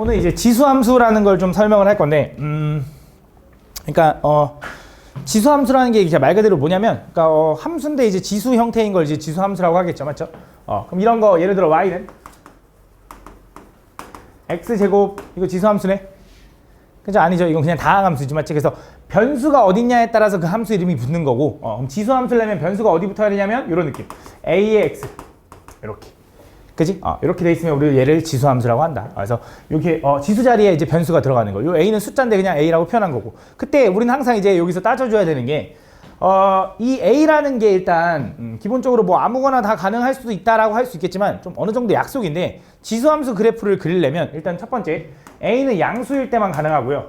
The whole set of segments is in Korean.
오늘 이제 지수함수라는 걸 좀 설명을 할 건데, 그러니까 지수함수라는 게 이제 말 그대로 뭐냐면, 그러니까 함수인데 이제 지수 형태인 걸 이제 지수함수라고 하겠죠, 맞죠? 그럼 이런 거 예를 들어 y는 x 제곱 이거 지수함수네, 그죠? 아니죠, 이건 그냥 다항함수지, 맞지? 그래서 변수가 어딨냐에 따라서 그 함수 이름이 붙는 거고, 그럼 지수함수려면 변수가 어디 붙어야 되냐면 이런 느낌, a의 x 이렇게. 그지? 이렇게 돼 있으면 우리 얘를 지수함수라고 한다. 그래서 이렇게 지수 자리에 이제 변수가 들어가는 거. 요 a는 숫자인데 그냥 a라고 표현한 거고. 그때 우리는 항상 이제 여기서 따져줘야 되는 게 이 a라는 게 일단 기본적으로 뭐 아무거나 다 가능할 수도 있다라고 할 수 있겠지만 좀 어느 정도 약속인데 지수함수 그래프를 그리려면 일단 첫 번째 a는 양수일 때만 가능하고요.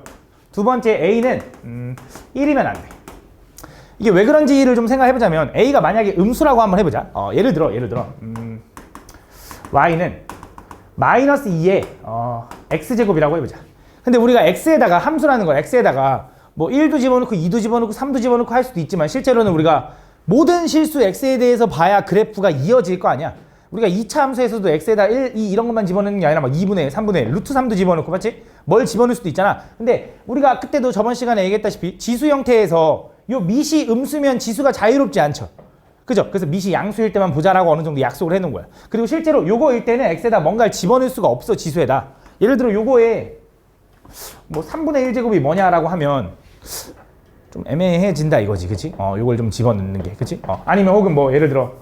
두 번째 a는 1이면 안 돼. 이게 왜 그런지를 좀 생각해보자면 a가 만약에 음수라고 한번 해보자. 예를 들어 y는 마이너스 2의 x제곱이라고 해보자. 근데 우리가 x에다가 함수라는 거 x에다가 뭐 1도 집어넣고 2도 집어넣고 3도 집어넣고 할 수도 있지만 실제로는 우리가 모든 실수 x에 대해서 봐야 그래프가 이어질 거 아니야. 우리가 2차 함수에서도 x에다 1, 2 이런 것만 집어넣는 게 아니라 막 2분의 1, 3분의 1, 루트 3도 집어넣고 맞지? 뭘 집어넣을 수도 있잖아. 근데 우리가 그때도 저번 시간에 얘기했다시피 지수 형태에서 요 밑이 음수면 지수가 자유롭지 않죠. 그죠? 그래서 밑이 양수일 때만 보자라고 어느 정도 약속을 해놓은 거야. 그리고 실제로 요거일 때는 x에다 뭔가를 집어넣을 수가 없어, 지수에다. 예를 들어 요거에 뭐 3분의 1 제곱이 뭐냐라고 하면 좀 애매해진다 이거지, 그치? 요걸 좀 집어넣는 게, 그치? 아니면 혹은 뭐 예를 들어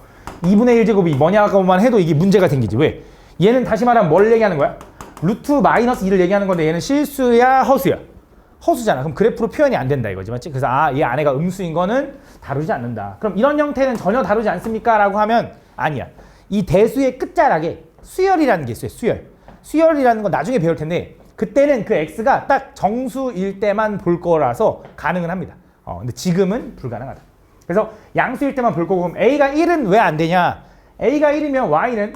2분의 1 제곱이 뭐냐고만 해도 이게 문제가 생기지. 왜? 얘는 다시 말하면 뭘 얘기하는 거야? 루트 마이너스 2를 얘기하는 건데 얘는 실수야, 허수야? 허수잖아. 그럼 그래프로 표현이 안 된다 이거지, 맞지? 그래서 얘 안에가 음수인 거는 다루지 않는다. 그럼 이런 형태는 전혀 다루지 않습니까? 라고 하면 아니야. 이 대수의 끝자락에 수열이라는 게 있어요. 수열이라는 건 나중에 배울 텐데 그때는 그 x가 딱 정수일 때만 볼 거라서 가능은 합니다. 근데 지금은 불가능하다. 그래서 양수일 때만 볼 거고, 그럼 a가 1은 왜 안 되냐? a가 1이면 y는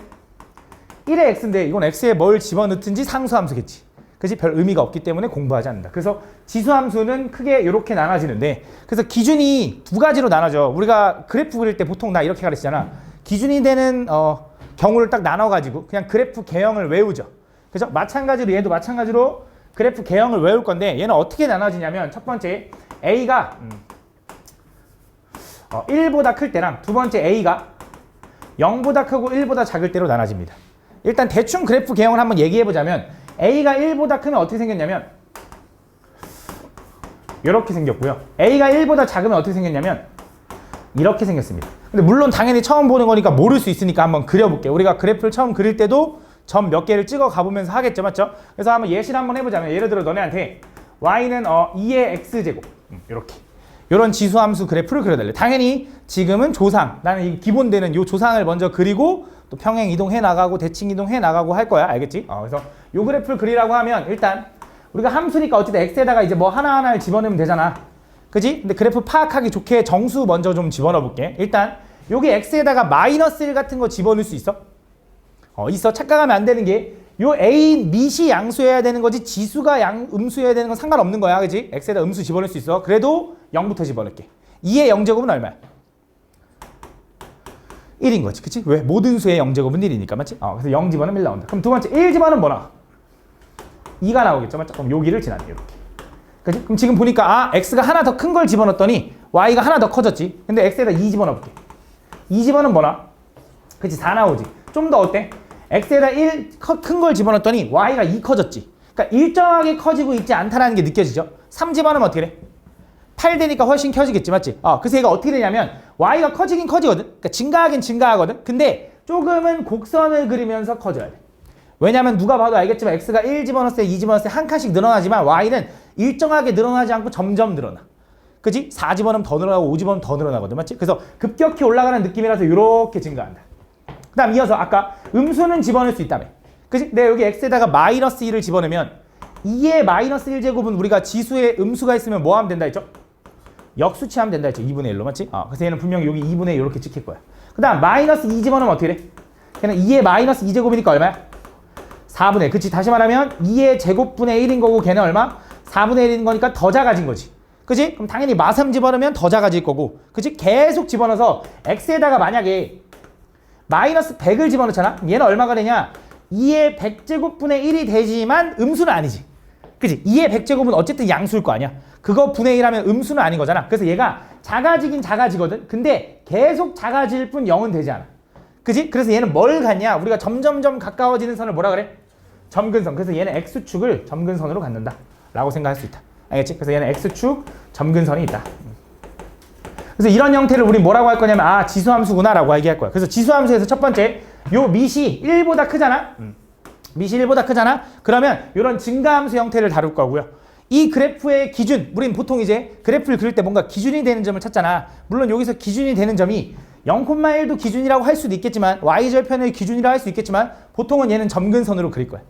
1의 x인데 이건 x에 뭘 집어넣든지 상수함수겠지. 그치? 별 의미가 없기 때문에 공부하지 않는다. 그래서 지수함수는 크게 이렇게 나눠지는데, 그래서 기준이 두 가지로 나눠져. 우리가 그래프 그릴 때 보통 나 이렇게 가르치잖아. 기준이 되는 경우를 딱 나눠가지고 그냥 그래프 개형을 외우죠. 그죠? 마찬가지로 얘도 마찬가지로 그래프 개형을 외울 건데 얘는 어떻게 나눠지냐면 첫 번째 a가 1보다 클 때랑 두 번째 a가 0보다 크고 1보다 작을 때로 나눠집니다. 일단 대충 그래프 개형을 한번 얘기해보자면 a가 1보다 크면 어떻게 생겼냐면 이렇게 생겼고요. a가 1보다 작으면 어떻게 생겼냐면 이렇게 생겼습니다. 근데 물론 당연히 처음 보는 거니까 모를 수 있으니까 한번 그려볼게요. 우리가 그래프를 처음 그릴 때도 점 몇 개를 찍어 가보면서 하겠죠, 맞죠? 그래서 한번 예시를 한번 해보자면 예를 들어 너네한테 y는 2의 x제곱 이렇게 이런 지수함수 그래프를 그려달래. 당연히 지금은 조상, 나는 이 기본되는 이 조상을 먼저 그리고 또 평행 이동해 나가고 대칭 이동해 나가고 할 거야, 알겠지? 그래서 이 그래프를 그리라고 하면 일단 우리가 함수니까 어쨌든 x에다가 이제 뭐 하나하나를 집어넣으면 되잖아, 그지? 근데 그래프 파악하기 좋게 정수 먼저 좀 집어넣어 볼게. 일단 여기 x에다가 마이너스 1 같은 거 집어넣을 수 있어? 있어. 착각하면 안 되는 게 요 a 밑이 양수여야 되는 거지 지수가 음수여야 되는 건 상관없는 거야, 그지? x에다 음수 집어넣을 수 있어. 그래도 0부터 집어넣을게. 2의 0제곱은 얼마야? 1인 거지, 그치? 왜? 모든 수의 0제곱은 1이니까, 맞지? 그래서 0 집어넣으면 1 나온다. 그럼 두 번째 1 집어넣으면 뭐 나와? 2가 나오겠죠, 맞죠? 그럼 여기를 지나네, 이렇게. 그치? 그럼 지금 보니까 x가 하나 더 큰 걸 집어넣었더니 y가 하나 더 커졌지. 근데 x에다 2 집어넣을게. 2 집어넣으면 뭐 나와? 그치? 4 나오지. 좀 더 어때? x에다 1 큰 걸 집어넣었더니 y가 2 커졌지. 그러니까 일정하게 커지고 있지 않다는 게 느껴지죠. 3 집어넣으면 어떻게 돼? 8 되니까 훨씬 커지겠지, 맞지? 그래서 얘가 어떻게 되냐면 y가 커지긴 커지거든. 그러니까 증가하긴 증가하거든. 근데 조금은 곡선을 그리면서 커져야 돼. 왜냐면 누가 봐도 알겠지만 x가 1 집어넣었을 때 2 집어넣었을 때 한 칸씩 늘어나지만 y는 일정하게 늘어나지 않고 점점 늘어나. 그지? 4 집어넣으면 더 늘어나고 5 집어넣으면 더 늘어나거든, 맞지? 그래서 급격히 올라가는 느낌이라서 이렇게 증가한다. 그 다음 이어서 아까 음수는 집어넣을 수 있다며, 그치? 내가 여기 x에다가 마이너스 1을 집어넣으면 2의 마이너스 1제곱은 우리가 지수에 음수가 있으면 뭐 하면 된다 했죠? 역수치하면 된다 했죠. 2분의 1로, 맞지? 그래서 얘는 분명히 여기 2분의 1 이렇게 찍힐 거야. 그 다음 마이너스 2 집어넣으면 어떻게 돼? 그냥 2의 마이너스 2제곱이니까 얼마야? 4분의 1. 그치? 다시 말하면 2의 제곱분의 1인 거고 걔는 얼마? 4분의 1인 거니까 더 작아진 거지. 그치? 그럼 당연히 마삼 집어넣으면 더 작아질 거고, 그치? 계속 집어넣어서 x에다가 만약에 마이너스 100을 집어넣잖아? 얘는 얼마가 되냐? 2의 100제곱분의 1이 되지만 음수는 아니지. 그치? 2의 100제곱은 어쨌든 양수일 거 아니야. 그거 분의 1 하면 음수는 아닌 거잖아. 그래서 얘가 작아지긴 작아지거든. 근데 계속 작아질 뿐 0은 되지 않아. 그치? 그래서 얘는 뭘 갖냐? 우리가 점점점 가까워지는 선을 뭐라 그래? 점근선. 그래서 얘는 x축을 점근선으로 갖는다 라고 생각할 수 있다. 알겠지? 그래서 얘는 x축 점근선이 있다. 그래서 이런 형태를 우리 뭐라고 할 거냐면 아 지수함수구나 라고 얘기할 거야. 그래서 지수함수에서 첫 번째 요 밑이 1보다 크잖아. 밑이 1보다 크잖아. 그러면 이런 증가함수 형태를 다룰 거고요. 이 그래프의 기준, 우린 보통 이제 그래프를 그릴 때 뭔가 기준이 되는 점을 찾잖아. 물론 여기서 기준이 되는 점이 0,1도 기준이라고 할 수도 있겠지만 y절편의 기준이라고 할 수 있겠지만 보통은 얘는 점근선으로 그릴 거야.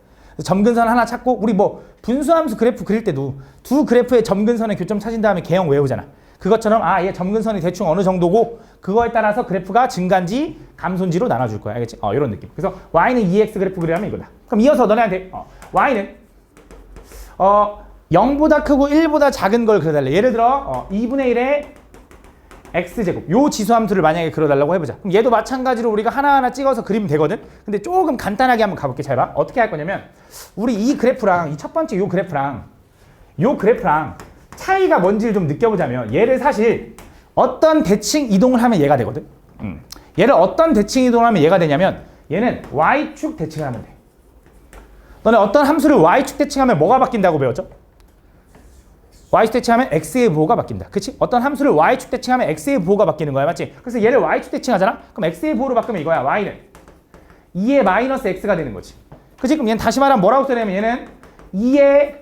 점근선 하나 찾고 우리 뭐 분수함수 그래프 그릴 때도 두 그래프의 점근선의 교점 찾은 다음에 개형 외우잖아. 그것처럼 아 얘 점근선이 대충 어느 정도고 그거에 따라서 그래프가 증가인지 감소인지로 나눠줄 거야. 알겠지? 이런 느낌. 그래서 y는 2x 그래프 그리려면 이거다. 그럼 이어서 너네한테 y는 0보다 크고 1보다 작은 걸 그려달래. 예를 들어 2분의 1의 x제곱 요 지수함수를 만약에 그려달라고 해보자. 그럼 얘도 마찬가지로 우리가 하나하나 찍어서 그리면 되거든. 근데 조금 간단하게 한번 가볼게. 잘 봐. 어떻게 할 거냐면 우리 이 그래프랑 이 첫 번째 요 그래프랑 차이가 뭔지를 좀 느껴보자면 얘를 사실 어떤 대칭 이동을 하면 얘가 되거든. 얘를 어떤 대칭 이동을 하면 얘가 되냐면 얘는 y축 대칭을 하면 돼. 너네 어떤 함수를 y축 대칭하면 뭐가 바뀐다고 배웠죠? y축 대칭하면 x의 부호가 바뀐다. 그치? 어떤 함수를 y축 대칭하면 x의 부호가 바뀌는 거야. 맞지? 그래서 얘를 y축 대칭하잖아? 그럼 x의 부호로 바꾸면 이거야. y는 2의 마이너스 x가 되는 거지. 그치? 그럼 얘는 다시 말하면 뭐라고 써냐면 얘는 2의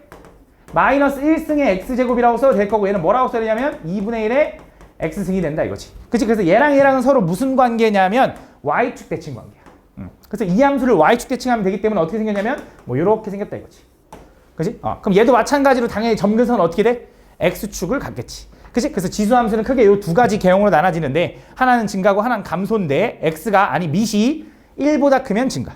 마이너스 1승의 x제곱이라고 써도 될 거고 얘는 뭐라고 써야 되냐면 2분의 1의 x승이 된다 이거지. 그치? 그래서 얘랑은 서로 무슨 관계냐면 y축 대칭 관계야. 그래서 이 함수를 y축 대칭하면 되기 때문에 어떻게 생겼냐면 뭐 이렇게 생겼다 이거지. 그치? 그럼 얘도 마찬가지로 당연히 점근선은 어떻게 돼? x축을 갖겠지. 그치? 그래서 지수함수는 크게 이 두 가지 개형으로 나눠지는데 하나는 증가고 하나는 감소인데 밑이 1보다 크면 증가.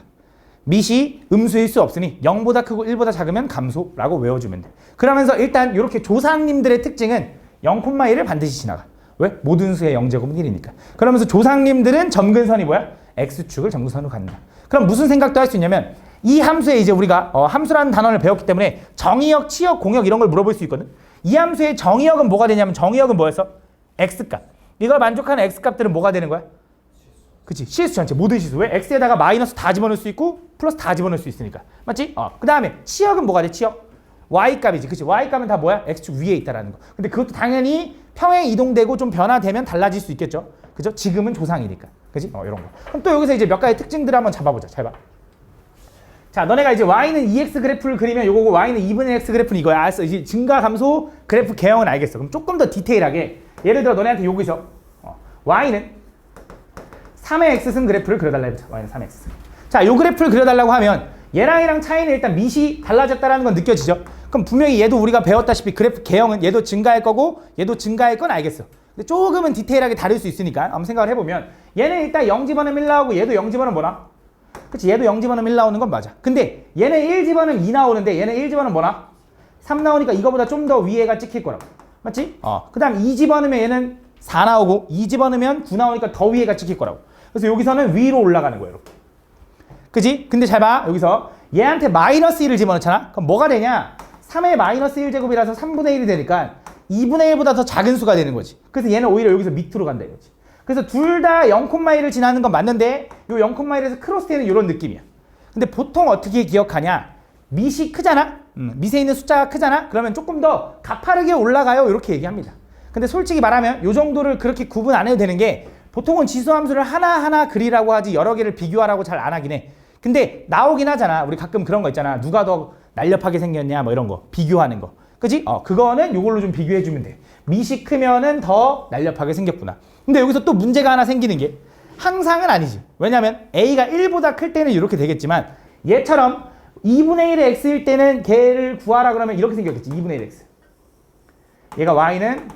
밑이 음수일 수 없으니 0보다 크고 1보다 작으면 감소라고 외워주면 돼. 그러면서 일단 이렇게 조상님들의 특징은 0,1을 반드시 지나가. 왜? 모든 수의 0제곱은 1이니까. 그러면서 조상님들은 점근선이 뭐야? x축을 점근선으로 갖는다. 그럼 무슨 생각도 할 수 있냐면 이 함수에 이제 우리가 함수라는 단어를 배웠기 때문에 정의역, 치역, 공역 이런 걸 물어볼 수 있거든. 이 함수의 정의역은 뭐가 되냐면 정의역은 뭐였어? x값. 이걸 만족하는 x값들은 뭐가 되는 거야? 그치? 실수 전체 모든 실수. 왜? x에다가 마이너스 다 집어넣을 수 있고 플러스 다 집어넣을 수 있으니까. 맞지? 그 다음에 치역은 뭐가 돼? 치역? y값이지. 그치? y값은 다 뭐야? x축 위에 있다라는 거. 근데 그것도 당연히 평행 이동되고 좀 변화되면 달라질 수 있겠죠. 그죠? 지금은 조상이니까. 그치? 이런 거. 그럼 또 여기서 이제 몇 가지 특징들을 한번 잡아보자. 잘 봐. 자, 너네가 이제 y는 2x 그래프를 그리면 요거고 y는 2분의 x 그래프는 이거야. 알았어. 이제 증가 감소 그래프 개형은 알겠어. 그럼 조금 더 디테일하게 예를 들어 너네한테 여기서 y는 3의 x승 그래프를 그려달라 해보자. y는 3의 x승. 자, 요 그래프를 그려달라고 하면 얘랑 차이는 일단 밑이 달라졌다라는 건 느껴지죠? 그럼 분명히 얘도 우리가 배웠다시피 그래프 개형은 얘도 증가할 거고 얘도 증가할 건 알겠어. 근데 조금은 디테일하게 다를 수 있으니까 한번 생각을 해보면 얘는 일단 0 집어넣으면 1 나오고 얘도 0 집어넣으면 뭐 나? 그치? 얘도 0 집어넣으면 1 나오는 건 맞아. 근데 얘는 1 집어넣으면 2 나오는데 얘는 1 집어넣으면 뭐나? 3 나오니까 이거보다 좀 더 위에가 찍힐 거라고. 맞지? 그 다음 2 집어넣으면 얘는 4 나오고 2 집어넣으면 9 나오니까 더 위에가 찍힐 거라고. 그래서 여기서는 위로 올라가는 거예요. 이렇게. 그치? 근데 잘 봐. 여기서 얘한테 마이너스 1을 집어넣잖아? 그럼 뭐가 되냐? 3의 마이너스 1제곱이라서 3분의 1이 되니까 2분의 1보다 더 작은 수가 되는 거지. 그래서 얘는 오히려 여기서 밑으로 간다 이거지. 그래서 둘 다 0,1을 지나는 건 맞는데 요 0,1에서 크로스되는 이런 느낌이야. 근데 보통 어떻게 기억하냐? 밑이 크잖아? 밑에 있는 숫자가 크잖아? 그러면 조금 더 가파르게 올라가요. 이렇게 얘기합니다. 근데 솔직히 말하면 요 정도를 그렇게 구분 안 해도 되는 게 보통은 지수함수를 하나하나 그리라고 하지 여러 개를 비교하라고 잘 안 하긴 해. 근데 나오긴 하잖아. 우리 가끔 그런 거 있잖아. 누가 더 날렵하게 생겼냐 뭐 이런 거 비교하는 거. 그치? 그거는 요걸로 좀 비교해주면 돼. 밑이 크면은 더 날렵하게 생겼구나. 근데 여기서 또 문제가 하나 생기는 게 항상은 아니지. 왜냐면 a가 1보다 클 때는 이렇게 되겠지만 얘처럼 2분의 1의 x일 때는 걔를 구하라 그러면 이렇게 생겼겠지. 2분의 1 x. 얘가 y는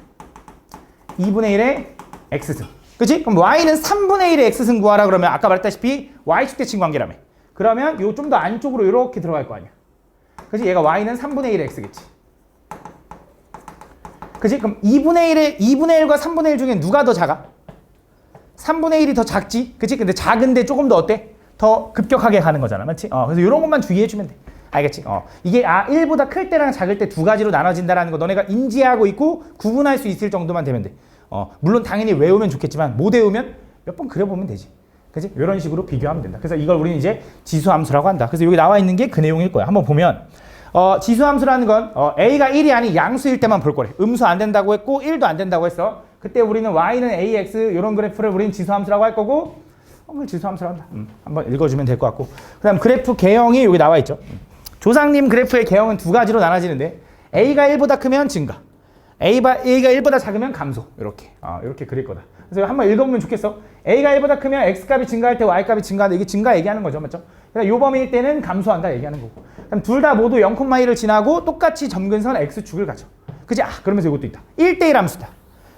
2분의 1의 x승. 그치? 그럼 y는 3분의 1의 x승 구하라 그러면 아까 말했다시피 y축 대칭 관계라며. 그러면 요 좀 더 안쪽으로 이렇게 들어갈 거 아니야. 그치? 얘가 y는 3분의 1의 x겠지. 그치? 그럼 2분의 1과 3분의 1 중에 누가 더 작아? 3분의 1이 더 작지? 그치? 근데 작은데 조금 더 어때? 더 급격하게 가는 거잖아. 맞지? 그래서 이런 것만 주의해주면 돼. 알겠지? 이게 1보다 클 때랑 작을 때 두 가지로 나눠진다라는 거 너네가 인지하고 있고 구분할 수 있을 정도만 되면 돼. 물론 당연히 외우면 좋겠지만 못 외우면 몇 번 그려보면 되지. 그치? 이런 식으로 비교하면 된다. 그래서 이걸 우리는 이제 지수함수라고 한다. 그래서 여기 나와 있는 게 그 내용일 거야. 한번 보면 지수함수라는 건 A가 1이 아닌 양수일 때만 볼 거래. 음수 안 된다고 했고 1도 안 된다고 했어. 그때 우리는 Y는 AX 이런 그래프를 우리는 지수함수라고 할 거고 지수함수라고 한다. 한번 읽어주면 될 것 같고 그 다음 그래프 개형이 여기 나와 있죠. 조상님 그래프의 개형은 두 가지로 나눠지는데 A가 1보다 크면 증가 A가 1보다 작으면 감소 이렇게 그릴 거다. 그래서 한번 읽어보면 좋겠어. A가 1보다 크면 X값이 증가할 때 Y값이 증가한다. 이게 증가 얘기하는 거죠. 맞죠? 그래서 요 범위일 때는 감소한다 얘기하는 거고 그럼 둘 다 모두 0,1을 지나고 똑같이 점근선 X축을 가죠. 그지? 그러면서 이것도 있다. 1대1 함수다.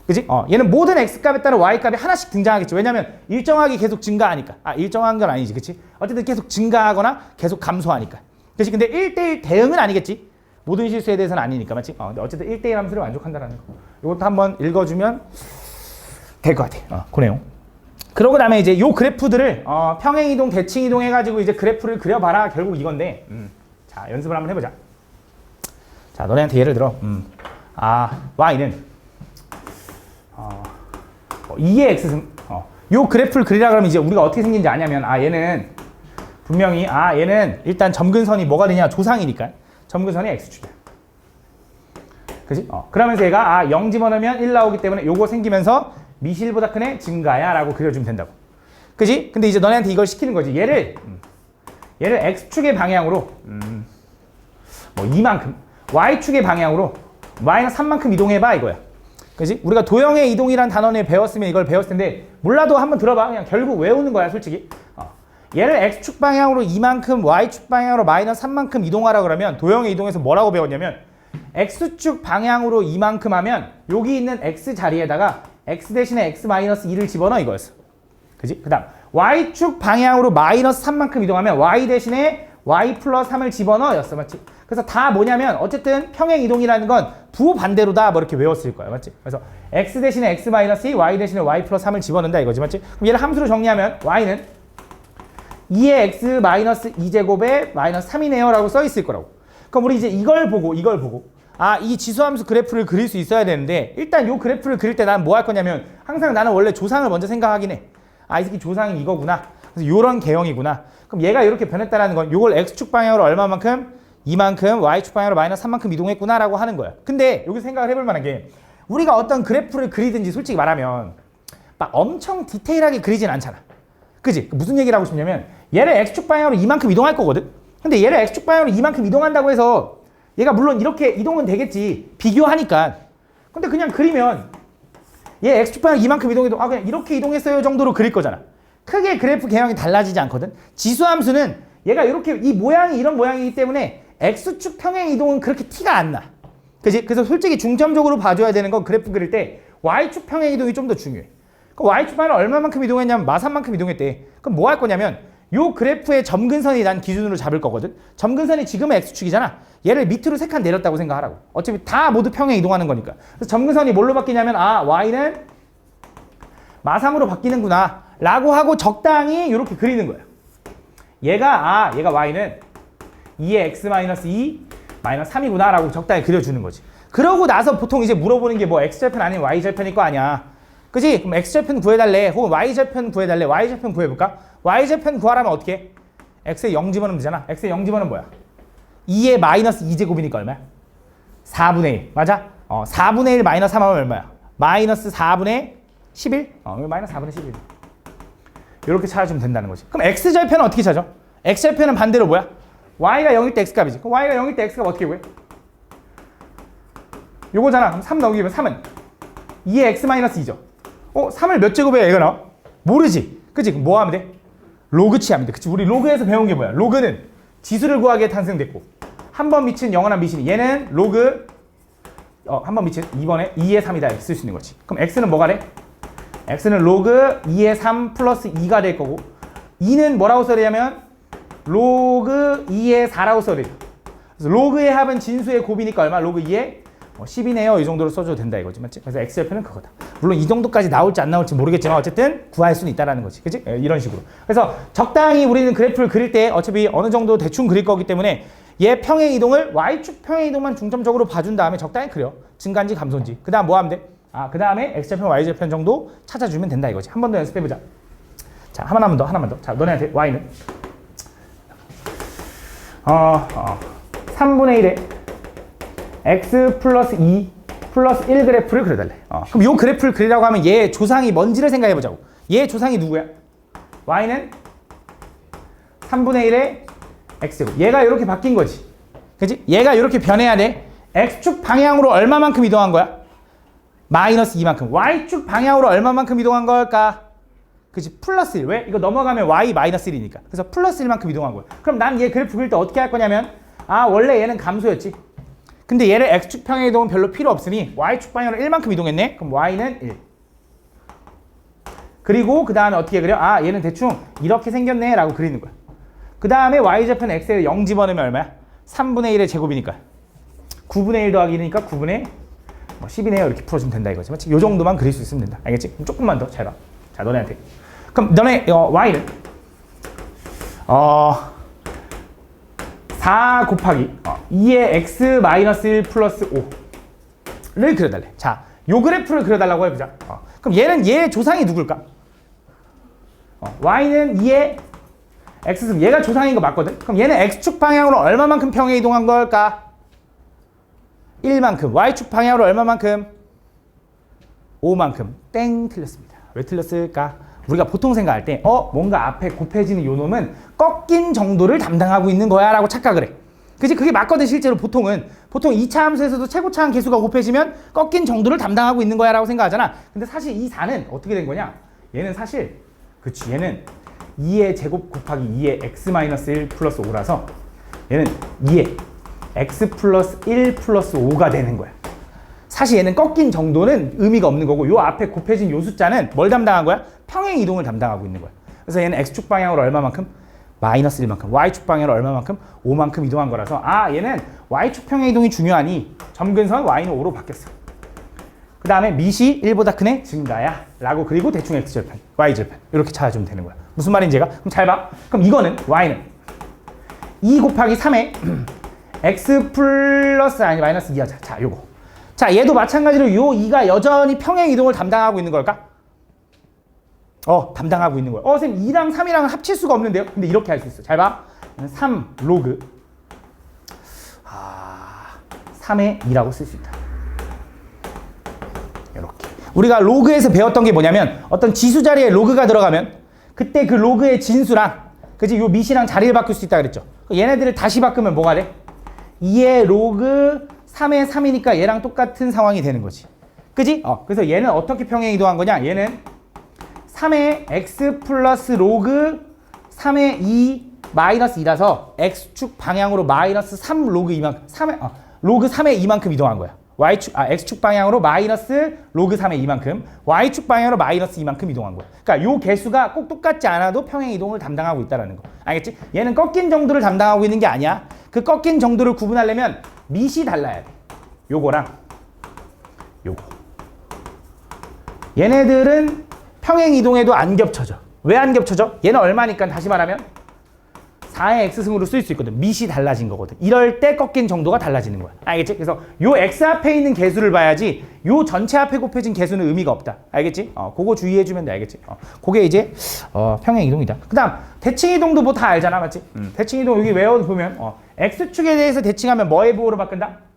그지? 얘는 모든 X값에 따른 Y값이 하나씩 등장하겠죠. 왜냐면 일정하게 계속 증가하니까. 일정한 건 아니지. 그치? 어쨌든 계속 증가하거나 계속 감소하니까. 그치? 근데 1대1 대응은 아니겠지? 모든 실수에 대해서는 아니니까. 맞지? 근데 어쨌든 1대1 함수를 만족한다는 거. 이것도 한번 읽어주면 될 것 같아. 그 내용. 그러고 다음에 이제 요 그래프들을 평행이동, 대칭이동 해가지고 이제 그래프를 그려봐라. 결국 이건데. 자, 연습을 한번 해보자. 자, 너네한테 예를 들어. Y는 2의 X승. 요 그래프를 그리라 그러면 이제 우리가 어떻게 생긴지 아냐면 얘는 분명히 얘는 일단 점근선이 뭐가 되냐 조상이니까 점근선이 X축이야. 그지? 그러면서 얘가 0 집어넣으면 1 나오기 때문에 요거 생기면서 미실보다 큰 애 증가야 라고 그려주면 된다고. 그지? 근데 이제 너네한테 이걸 시키는 거지. 얘를 X축의 방향으로 이만큼 Y축의 방향으로 마이너스 3만큼 이동해봐 이거야. 그지? 우리가 도형의 이동이란 단어를 배웠으면 이걸 배웠을 텐데 몰라도 한번 들어봐. 그냥 결국 외우는 거야 솔직히. 얘를 X축 방향으로 이만큼 Y축 방향으로 마이너스 3만큼 이동하라 그러면 도형의 이동에서 뭐라고 배웠냐면 X축 방향으로 이만큼 하면 여기 있는 X 자리에다가 X 대신에 X 마이너스 2를 집어넣어 이거였어. 그지? 그 다음 Y축 방향으로 마이너스 3만큼 이동하면 Y 대신에 Y 플러스 3을 집어넣어 였어. 맞지? 그래서 다 뭐냐면 어쨌든 평행 이동이라는 건 부호 반대로다 뭐 이렇게 외웠을 거야. 맞지? 그래서 X 대신에 X 마이너스 2, Y 대신에 Y 플러스 3을 집어넣는다 이거지. 맞지? 그럼 얘를 함수로 정리하면 Y는 2의 X 마이너스 2제곱에 마이너스 3이네요 라고 써 있을 거라고. 그럼 우리 이제 이걸 보고 이 지수함수 그래프를 그릴 수 있어야 되는데 일단 요 그래프를 그릴 때 난 뭐 할 거냐면 항상 나는 원래 조상을 먼저 생각하긴 해. 이 새끼 조상이 이거구나. 그래서 요런 개형이구나. 그럼 얘가 이렇게 변했다는 건 요걸 X축 방향으로 얼마만큼? 이만큼 Y축 방향으로 마이너스 3만큼 이동했구나 라고 하는 거야. 근데 여기 생각을 해볼 만한 게 우리가 어떤 그래프를 그리든지 솔직히 말하면 막 엄청 디테일하게 그리진 않잖아. 그지? 무슨 얘기를 하고 싶냐면 얘를 X축 방향으로 이만큼 이동할 거거든? 근데 얘를 X축 방향으로 이만큼 이동한다고 해서 얘가 물론 이렇게 이동은 되겠지. 비교하니까. 근데 그냥 그리면 얘 X축 방향 이만큼 이동해도 그냥 이렇게 이동했어요 정도로 그릴 거잖아. 크게 그래프 개형이 달라지지 않거든. 지수함수는 얘가 이렇게 이 모양이 이런 모양이기 때문에 X축 평행 이동은 그렇게 티가 안 나. 그지? 그래서 솔직히 중점적으로 봐줘야 되는 건 그래프 그릴 때 Y축 평행 이동이 좀 더 중요해. 그럼 Y축 방향을 얼마만큼 이동했냐면 마3만큼 이동했대. 그럼 뭐 할 거냐면 요 그래프의 점근선이 난 기준으로 잡을 거거든. 점근선이 지금은 X축이잖아. 얘를 밑으로 3칸 내렸다고 생각하라고. 어차피 다 모두 평행 이동하는 거니까. 그래서 점근선이 뭘로 바뀌냐면 Y는 마3으로 바뀌는구나 라고 하고 적당히 이렇게 그리는 거야. 얘가 Y는 2의 X-2 마이너스 3이구나 라고 적당히 그려주는 거지. 그러고 나서 보통 이제 물어보는 게 뭐 X절편 아니면 Y절편일 거 아니야. 그지? 그럼 X절편 구해달래. 혹은 Y절편 구해달래. Y절편 구해볼까? Y절편 구하라면 어떻게 해? X에 0 집어넣으면 되잖아. X에 0 집어넣으면 뭐야? 2의 마이너스 2제곱이니까 얼마야? 4분의 1. 맞아? 4분의 1 마이너스 3 하면 얼마야? 마이너스 4분의 11? 마이너스 4분의 11. 이렇게 찾아주면 된다는 거지. 그럼 X절편은 어떻게 찾아? X절편은 반대로 뭐야? Y가 0일 때 X값이지. 그럼 Y가 0일 때 X값 어떻게 구해? 요거잖아. 그럼 3 넘기면 3은 2의 X-2죠. 3을 몇 제곱에 얘가 나와? 모르지. 그치? 그럼 뭐 하면 돼? 로그 취하면 돼. 그치? 우리 로그에서 배운 게 뭐야? 로그는 지수를 구하기에 탄생됐고 한 번 미친 영원한 미신이 얘는 로그 한 번 미친 2번에 2의 3이다 이렇게 쓸 수 있는 거지. 그럼 X는 뭐가 돼? X는 로그 2의 3 플러스 2가 될 거고 2는 뭐라고 써야 되냐면 로그 2의 4라고 써야 되죠. 그래서 로그의 합은 진수의 곱이니까 얼마? 로그 2의 10이네요. 이 정도로 써줘도 된다 이거지. 맞지? 그래서 X절편은 그거다. 물론 이 정도까지 나올지 안 나올지 모르겠지만 어쨌든 구할 수는 있다라는 거지. 그치? 이런 식으로. 그래서 적당히 우리는 그래프를 그릴 때 어차피 어느 정도 대충 그릴 거기 때문에 얘 평행 이동을 Y축 평행 이동만 중점적으로 봐준 다음에 적당히 그려. 증가인지 감소인지. 그 다음 뭐 하면 돼? 그 다음에 X좌편, Y좌편 정도 찾아주면 된다 이거지. 한 번 더 연습해보자. 자, 하나만 더. 자, 너네한테 Y는 3분의 1에 X 플러스 2 플러스 1 그래프를 그려달래. 그럼 요 그래프를 그리라고 하면 얘 조상이 뭔지를 생각해보자고. 얘 조상이 누구야? Y는 3분의 1에 X제곱. 얘가 이렇게 바뀐 거지. 그치? 얘가 이렇게 변해야 돼. X축 방향으로 얼마만큼 이동한 거야? 마이너스 2만큼. Y축 방향으로 얼마만큼 이동한 걸까? 그치? 플러스 1. 왜? 이거 넘어가면 Y 마이너스 1이니까. 그래서 플러스 1만큼 이동한 거야. 그럼 난 얘 그래프 그릴 때 어떻게 할 거냐면 원래 얘는 감소였지. 근데 얘를 X축 평행 이동은 별로 필요 없으니 Y축 방향으로 1만큼 이동했네. 그럼 Y는 1. 그리고 그 다음에 어떻게 그려? 얘는 대충 이렇게 생겼네 라고 그리는 거야. 그 다음에 Y좌편 X에 0 집어넣으면 얼마야? 3분의 1의 제곱이니까 9분의 1 더하기 1이니까 9분의 10이네요. 이렇게 풀어주면 된다 이거지. 맞지? 요 정도만 그릴 수 있으면 된다. 알겠지? 그럼 조금만 더 잘 봐. 자, 너네한테. 그럼 너네 Y는 4 곱하기 2의 X 마이너스 1 플러스 5를 그려달래. 자, 요 그래프를 그려달라고 해보자. 그럼 얘 조상이 누굴까? Y는 2의 X승. 얘가 조상인 거 맞거든? 그럼 얘는 X축 방향으로 얼마만큼 평행 이동한 걸까? 1만큼. Y축 방향으로 얼마만큼? 5만큼. 땡, 틀렸습니다. 왜 틀렸을까? 우리가 보통 생각할 때 뭔가 앞에 곱해지는 요 놈은 꺾인 정도를 담당하고 있는 거야 라고 착각을 해. 그치? 그게 맞거든. 실제로 보통 2차 함수에서도 최고차항 계수가 곱해지면 꺾인 정도를 담당하고 있는 거야 라고 생각하잖아. 근데 사실 이 4는 어떻게 된 거냐? 얘는 사실 얘는 2의 제곱 곱하기 2의 x-1 플러스 5라서 얘는 2의 x 플러스 1 플러스 5가 되는 거야. 사실 얘는 꺾인 정도는 의미가 없는 거고 요 앞에 곱해진 요 숫자는 뭘 담당한 거야? 평행 이동을 담당하고 있는 거야. 그래서 얘는 x축 방향으로 얼마만큼? 마이너스 1만큼. y축 방향으로 얼마만큼? 5만큼 이동한 거라서 얘는 y축 평행 이동이 중요하니 점근선 y는 5로 바뀌었어. 그 다음에 밑이 1보다 크네? 증가야 라고 그리고 대충 x절편, y절편 이렇게 찾아주면 되는 거야. 무슨 말인지 얘가? 그럼 잘 봐. 그럼 이거는 y는 2 곱하기 3에 x 플러스 마이너스 2 하자. 자, 요거. 자, 얘도 마찬가지로 요 2가 여전히 평행 이동을 담당하고 있는 걸까? 담당하고 있는 거야. 선생님 2랑 3이랑 합칠 수가 없는데요? 근데 이렇게 할 수 있어. 잘 봐. 3 로그 3의 2라고 쓸 수 있다. 이렇게. 우리가 로그에서 배웠던 게 뭐냐면 어떤 지수 자리에 로그가 들어가면 그때 그 로그의 진수랑 그치? 요 밑이랑 자리를 바꿀 수 있다 그랬죠. 얘네들을 다시 바꾸면 뭐가 돼? 2의 로그 3의 3이니까 얘랑 똑같은 상황이 되는 거지. 그지? 그래서 얘는 어떻게 평행 이동한 거냐? 얘는 3의 x 플러스 로그 3의 2 마이너스 2라서 x축 방향으로 마이너스 3 로그 2만큼 로그 3의 2만큼 이동한 거야. x축 방향으로 마이너스 로그 3의 2만큼 y축 방향으로 마이너스 2만큼 이동한 거야. 그러니까 요 개수가 꼭 똑같지 않아도 평행 이동을 담당하고 있다는 거. 알겠지? 얘는 꺾인 정도를 담당하고 있는 게 아니야. 그 꺾인 정도를 구분하려면 밑이 달라야 돼. 요거랑 요거. 얘네들은 평행 이동에도 안 겹쳐져. 왜 안 겹쳐져? 얘는 얼마니까 다시 말하면 4의 x승으로 쓸 수 있거든. 밑이 달라진 거거든. 이럴 때 꺾인 정도가 달라지는 거야. 알겠지? 그래서 요 x 앞에 있는 개수를 봐야지 요 전체 앞에 곱해진 개수는 의미가 없다. 알겠지? 그거 주의해주면 돼. 알겠지? 그게 이제 평행 이동이다. 그 다음 대칭 이동도 뭐 다 알잖아. 맞지? 대칭 이동 여기 외워보면 x축에 대해서 대칭하면 뭐의 부호로 바꾼다?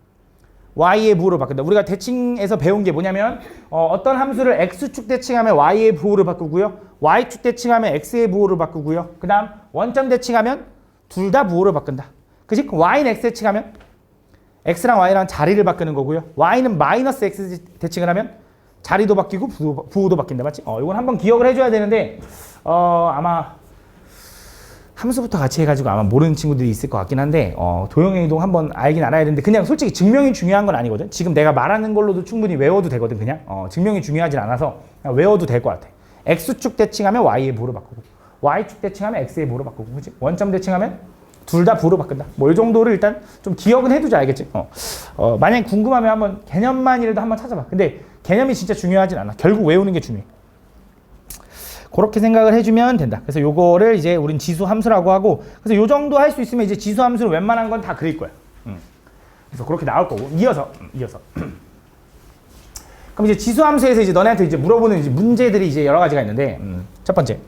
y의 부호로 바꾼다. 우리가 대칭에서 배운 게 뭐냐면 어떤 함수를 x축 대칭하면 y의 부호로 바꾸고요. y축 대칭하면 x의 부호로 바꾸고요. 그 다음 원점 대칭하면 둘 다 부호로 바꾼다. 그치? y는 x 대칭하면 x랑 y랑 자리를 바꾸는 거고요. y는 마이너스 x 대칭을 하면 자리도 바뀌고 부호도 바뀐다. 맞지? 이건 한번 기억을 해줘야 되는데 아마 함수부터 같이 해가지고 아마 모르는 친구들이 있을 것 같긴 한데 도형의 이동 한번 알긴 알아야 되는데 그냥 솔직히 증명이 중요한 건 아니거든. 지금 내가 말하는 걸로도 충분히 외워도 되거든. 그냥 증명이 중요하진 않아서 그냥 외워도 될 것 같아. x축 대칭하면 y의 부호로 바꾸고 y축 대칭하면 x의 부호로 바꾸고 그치? 원점 대칭하면 둘 다 부호로 바꾼다. 뭐 이 정도를 일단 좀 기억은 해두자. 알겠지? 만약에 궁금하면 한번 개념만이라도 한번 찾아봐. 근데 개념이 진짜 중요하진 않아. 결국 외우는 게 중요해. 그렇게 생각을 해주면 된다. 그래서 요거를 이제 우린 지수 함수라고 하고, 그래서 요 정도 할 수 있으면 이제 지수 함수를 웬만한 건 다 그릴 거야. 그래서 그렇게 나올 거고, 이어서. 그럼 이제 지수 함수에서 이제 너네한테 이제 물어보는 이제 문제들이 이제 여러 가지가 있는데, 첫 번째.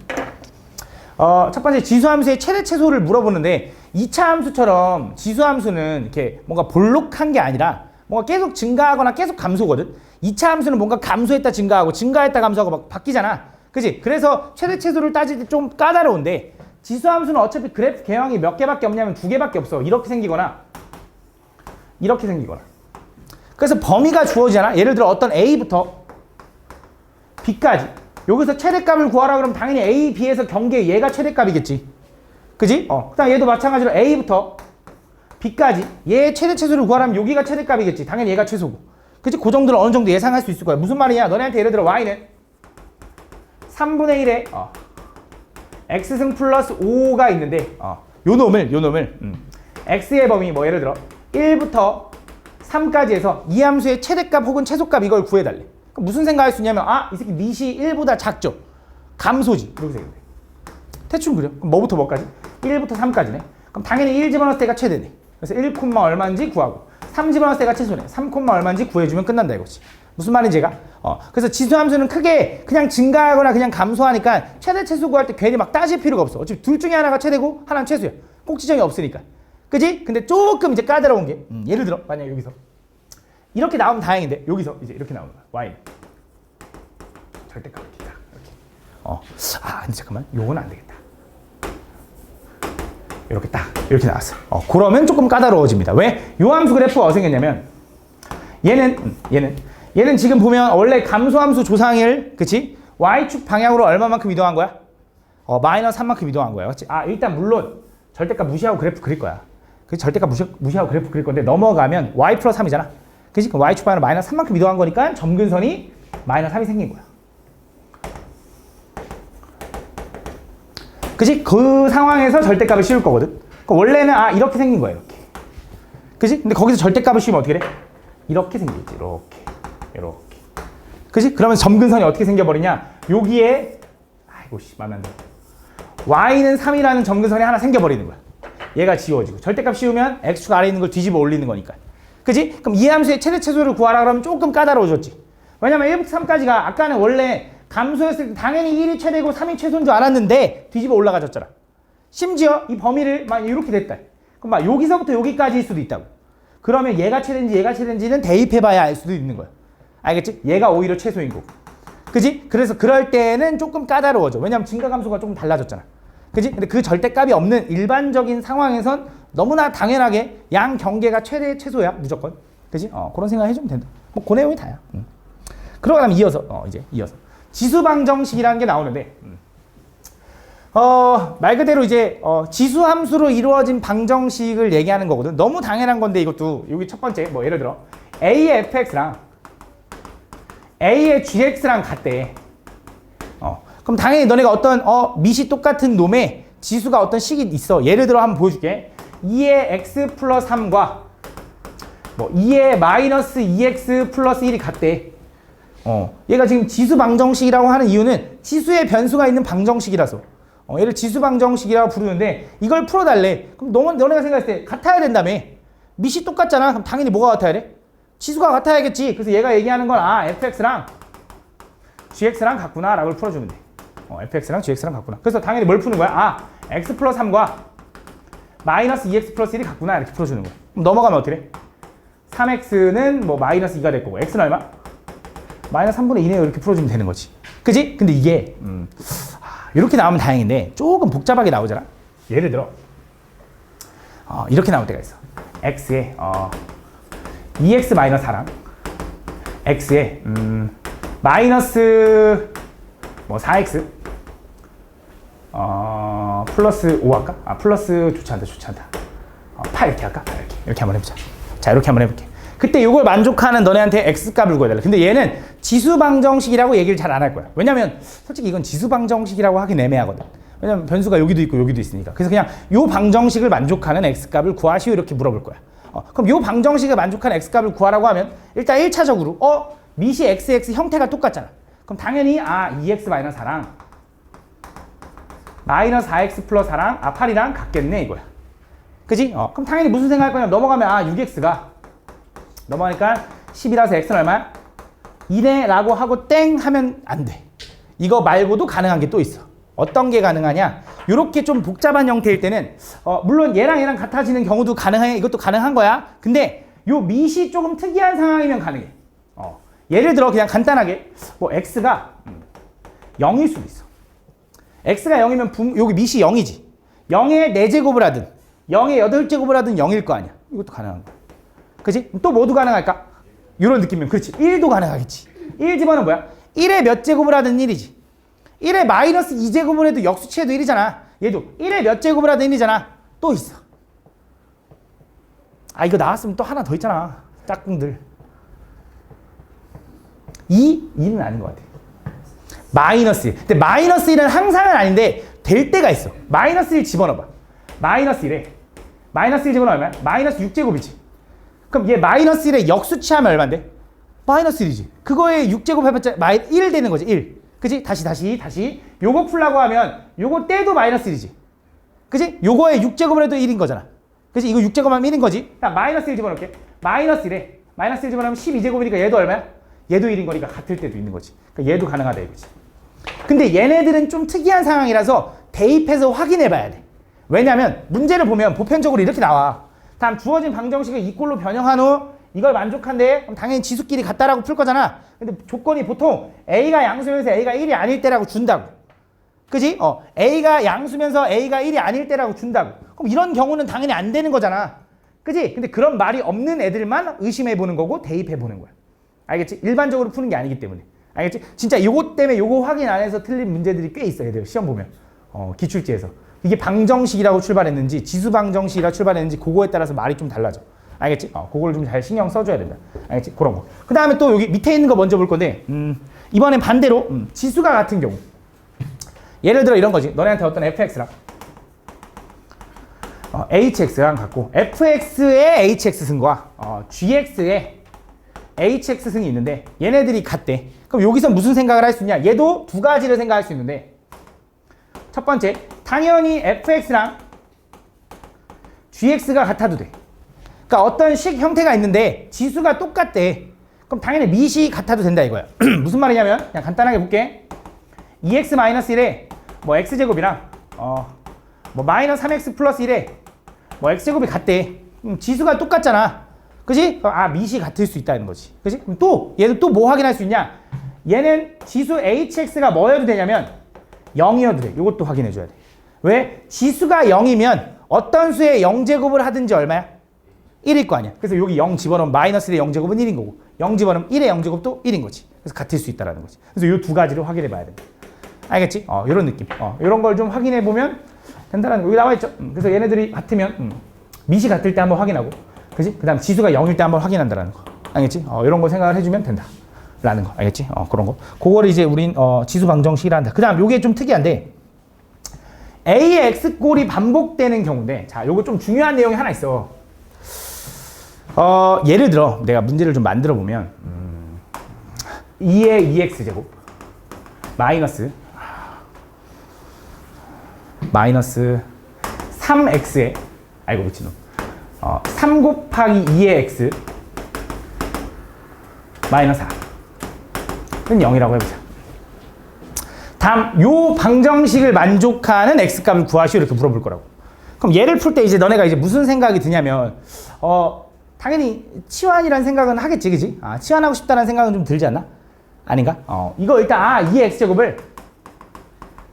첫 번째 지수 함수의 최대 최소를 물어보는데, 2차 함수처럼 지수 함수는 이렇게 뭔가 볼록한 게 아니라 뭔가 계속 증가하거나 계속 감소거든. 2차 함수는 뭔가 감소했다 증가하고 증가했다 감소하고 막 바뀌잖아. 그지? 그래서 최대 최소를 따질 때 좀 까다로운데, 지수 함수는 어차피 그래프 개형이 몇 개밖에 없냐면 2개밖에 없어. 이렇게 생기거나 이렇게 생기거나. 그래서 범위가 주어지잖아. 예를 들어 어떤 A부터 B까지. 여기서 최대값을 구하라 그러면 당연히 A, B에서 경계 얘가 최대값이겠지. 그지? 그다음 얘도 마찬가지로 A부터 B까지 얘 최대 최소를 구하라면 여기가 최대값이겠지. 당연히 얘가 최소고. 그지? 그 정도는 어느 정도 예상할 수 있을 거야. 무슨 말이냐? 너네한테 예를 들어 Y는 3분의 1에 X승 플러스 5가 있는데 요 놈을 X의 범위 뭐 예를 들어 1부터 3까지 해서 이 함수의 최대값 혹은 최소값 이걸 구해달래. 그럼 무슨 생각할 수 있냐면 이 새끼 닛이 1보다 작죠? 감소지. 이렇게 생각해. 대충 그려. 그럼 뭐부터 뭐까지? 1부터 3까지네. 그럼 당연히 1 집어넣을 때가 최대네. 그래서 1, 얼마인지 구하고 3 집어넣을 때가 최소네. 3, 얼마인지 구해주면 끝난다 이거지. 무슨 말인지 얘가? 그래서 지수 함수는 크게 그냥 증가하거나 그냥 감소하니까 최대 최소 구할 때 괜히 막 따질 필요가 없어. 어차피 둘 중에 하나가 최대고 하나는 최소야. 꼭 지정이 없으니까. 그지? 근데 조금 이제 까다로운 게 예를 들어 만약 여기서 이렇게 나오면 다행인데 여기서 이제 이렇게 나오는 거야. Y 절대값 이렇게 딱 이렇게. 근데 잠깐만 요건 안 되겠다. 이렇게 딱 이렇게 나왔어. 그러면 조금 까다로워집니다. 왜? 요 함수 그래프가 어떻게 생겼냐면 얘는 지금 보면 원래 감소함수 조상일, 그치? Y축 방향으로 얼마만큼 이동한 거야? 마이너스 3만큼 이동한 거야. 그치? 일단 물론 절대값 무시하고 그래프 그릴 거야. 그 절대값 무시하고 그래프 그릴 건데 넘어가면 Y 플러스 3이잖아. 그치? 그럼 Y축 방향으로 마이너스 3만큼 이동한 거니까 점근선이 마이너스 3이 생긴 거야. 그치? 그 상황에서 절대값을 씌울 거거든. 그러니까 원래는 이렇게 생긴 거야. 이렇게. 그치? 근데 거기서 절대값을 씌우면 어떻게 돼? 이렇게 생기겠지. 이렇게. 그치? 그러면 점근선이 어떻게 생겨버리냐? 여기에 마음에 안 들어. Y는 3이라는 점근선이 하나 생겨버리는 거야. 얘가 지워지고 절대값 씌우면 X축 아래에 있는 걸 뒤집어 올리는 거니까. 그치? 그럼 이 함수의 최대 최소를 구하라 그러면 조금 까다로워졌지. 왜냐면 1부터 3까지가 아까는 원래 감소했을 때 당연히 1이 최대고 3이 최소인 줄 알았는데 뒤집어 올라가졌잖아. 심지어 이 범위를 막 이렇게 됐다. 그럼 막 여기서부터 여기까지일 수도 있다고. 그러면 얘가 최대인지는 대입해봐야 알 수도 있는 거야. 알겠지? 얘가 오히려 최소인 거고. 그지? 그래서 그럴 때는 조금 까다로워져. 왜냐면 증가감소가 조금 달라졌잖아. 그지? 근데 그 절대값이 없는 일반적인 상황에선 너무나 당연하게 양 경계가 최대 최소야 무조건. 그지? 그런 생각 해주면 된다. 뭐 그 내용이 다야. 그러고 나면 이어서 지수방정식이라는 게 나오는데 말 그대로 이제 지수 함수로 이루어진 방정식을 얘기하는 거거든. 너무 당연한 건데 이것도 여기 첫 번째 뭐 예를 들어 A의 fx랑 A의 gx랑 같대. 그럼 당연히 너네가 어떤 밑이 똑같은 놈의 지수가 어떤 식이 있어. 예를 들어 한번 보여줄게. 2의 x 플러스 3과 뭐 2의 마이너스 2x 플러스 1이 같대. 얘가 지금 지수 방정식이라고 하는 이유는 지수의 변수가 있는 방정식이라서. 얘를 지수 방정식이라고 부르는데 이걸 풀어달래. 그럼 너네가 생각했을 때 같아야 된다며. 밑이 똑같잖아. 그럼 당연히 뭐가 같아야 돼? 지수가 같아야겠지. 그래서 얘가 얘기하는 건 fx랑 gx랑 같구나 라고 풀어주면 돼. fx랑 gx랑 같구나. 그래서 당연히 뭘 푸는 거야? x 플러스 3과 마이너스 2x 플러스 1이 같구나 이렇게 풀어주는 거야. 그럼 넘어가면 어떻게 돼? 3x는 뭐 마이너스 2가 될 거고 x는 얼마? 마이너스 3분의 2네요. 이렇게 풀어주면 되는 거지. 그지? 근데 이게 이렇게 나오면 다행인데 조금 복잡하게 나오잖아. 예를 들어 이렇게 나올 때가 있어. x에 2x 마이너스 4랑 x에 마이너스 뭐 4x 플러스 5 할까? 플러스 좋지 않다. 8 이렇게 할까? 8 이렇게 한번 해보자. 자, 이렇게 한번 해볼게. 그때 이걸 만족하는 너네한테 x값을 구해달라. 근데 얘는 지수 방정식이라고 얘기를 잘 안 할 거야. 왜냐면 솔직히 이건 지수 방정식이라고 하긴 애매하거든. 왜냐면 변수가 여기도 있고 여기도 있으니까. 그래서 그냥 요 방정식을 만족하는 x값을 구하시오 이렇게 물어볼 거야. 그럼 요 방정식에 만족하는 x값을 구하라고 하면 일단 1차적으로 미시 XX 형태가 똑같잖아. 그럼 당연히 2x-4랑 마이너스 4x 플러스 4랑 8이랑 같겠네 이거야. 그지? 그럼 당연히 무슨 생각할 거냐면 넘어가면 6x가 넘어가니까 10이라서 x는 얼마야? 2네 라고 하고 땡 하면 안 돼. 이거 말고도 가능한 게 또 있어. 어떤 게 가능하냐? 이렇게 좀 복잡한 형태일 때는 물론 얘랑 같아지는 경우도 가능해. 이것도 가능한 거야. 근데 요 밑이 조금 특이한 상황이면 가능해. 예를 들어 그냥 간단하게 뭐 x가 0일 수도 있어. x가 0이면 여기 밑이 0이지. 0의 4제곱을 하든 0의 8제곱을 하든 0일 거 아니야. 이것도 가능한 거야. 그치? 또 뭐도 가능할까? 이런 느낌이면 그렇지. 1도 가능하겠지. 1 집어는 뭐야? 1의 몇 제곱을 하든 1이지. 1의 마이너스 2제곱을 해도 역수치해도 1이잖아. 얘도 1의 몇 제곱을 하든 1이잖아. 또 있어. 이거 나왔으면 또 하나 더 있잖아. 짝꿍들. 2는 아닌 것 같아. 마이너스 1. 근데 마이너스 1은 항상은 아닌데 될 때가 있어. 마이너스 1 집어넣어봐. 마이너스 1에 마이너스 1 집어넣으면 마이너스 6제곱이지. 그럼 얘 마이너스 1에 역수치하면 얼마인데? 마이너스 1이지. 그거에 6제곱 해봤자 1 되는 거지. 1. 그치? 다시. 요거 풀라고 하면 요거 떼도 마이너스 1이지. 그치? 요거에 6제곱을 해도 1인 거잖아. 그치? 이거 6제곱하면 1인 거지. 마이너스 1 집어넣을게. 마이너스 1에 마이너스 1 집어넣으면 12제곱이니까 얘도 얼마야? 얘도 1인 거니까 같을 때도 있는 거지. 그러니까 얘도 가능하다 이거지. 근데 얘네들은 좀 특이한 상황이라서 대입해서 확인해 봐야 돼. 왜냐면 문제를 보면 보편적으로 이렇게 나와. 다음 주어진 방정식을 이꼴로 변형한 후 이걸 만족한대. 그럼 당연히 지수끼리 같다라고 풀 거잖아. 근데 조건이 보통 A가 양수면서 A가 1이 아닐 때라고 준다고. 그지? A가 양수면서 A가 1이 아닐 때라고 준다고. 그럼 이런 경우는 당연히 안 되는 거잖아. 그지? 근데 그런 말이 없는 애들만 의심해 보는 거고 대입해 보는 거야. 알겠지? 일반적으로 푸는 게 아니기 때문에. 알겠지? 진짜 요거 때문에 요거 확인 안 해서 틀린 문제들이 꽤 있어. 얘들 시험 보면. 기출지에서. 이게 방정식이라고 출발했는지 지수 방정식이라고 출발했는지 그거에 따라서 말이 좀 달라져. 알겠지? 그걸 좀 잘 신경 써줘야 된다. 알겠지? 그런 거. 그 다음에 또 여기 밑에 있는 거 먼저 볼 건데 이번엔 반대로 지수가 같은 경우 예를 들어 이런 거지. 너네한테 어떤 fx랑 hx랑 같고 fx의 hx 승과 gx의 hx 승이 있는데 얘네들이 같대. 그럼 여기서 무슨 생각을 할 수 있냐? 얘도 두 가지를 생각할 수 있는데 첫 번째, 당연히 fx랑 gx가 같아도 돼. 그러니까 어떤 식 형태가 있는데 지수가 똑같대. 그럼 당연히 밑이 같아도 된다 이거야. 무슨 말이냐면 그냥 간단하게 볼게. 2x-1에 뭐 x제곱이랑 뭐 마이너스 3x 플러스 1에 뭐 x제곱이 같대. 지수가 똑같잖아. 그지? 밑이 같을 수 있다는 거지. 그지? 그럼 또 얘도 또 뭐 확인할 수 있냐? 얘는 지수 hx가 뭐여도 되냐면 0이어도 돼. 이것도 확인해 줘야 돼. 왜? 지수가 0이면 어떤 수의 0제곱을 하든지 얼마야? 1일 거 아니야. 그래서 여기 0 집어넣으면 마이너스 1의 0제곱은 1인 거고 0 집어넣으면 1의 0제곱도 1인 거지. 그래서 같을 수 있다는 거지. 그래서 이 두 가지를 확인해 봐야 돼. 알겠지? 이런 느낌. 이런 걸 좀 확인해 보면 된다는 거. 여기 나와 있죠? 그래서 얘네들이 같으면 밑이 같을 때 한번 확인하고 그지? 그 다음 지수가 0일 때 한번 확인한다는 거. 알겠지? 이런 거 생각을 해주면 된다. 라는 거. 알겠지? 그런 거. 그거를 이제 우린 지수 방정식이라 한다. 그 다음 요게 좀 특이한데 A의 X꼴이 반복되는 경우인데 자, 요거 좀 중요한 내용이 하나 있어. 예를 들어 내가 문제를 좀 만들어 보면 2의 2x제곱 마이너스 3x에 아이고 미친놈 3 곱하기 2의 x 마이너스 4는 0이라고 해보자. 다음 요 방정식을 만족하는 x값을 구하시오 이렇게 물어볼 거라고. 그럼 얘를 풀 때 이제 너네가 이제 무슨 생각이 드냐면 당연히 치환이라는 생각은 하겠지, 그지? 치환하고 싶다는 생각은 좀 들지 않나? 아닌가? 이거 일단 2의 x제곱을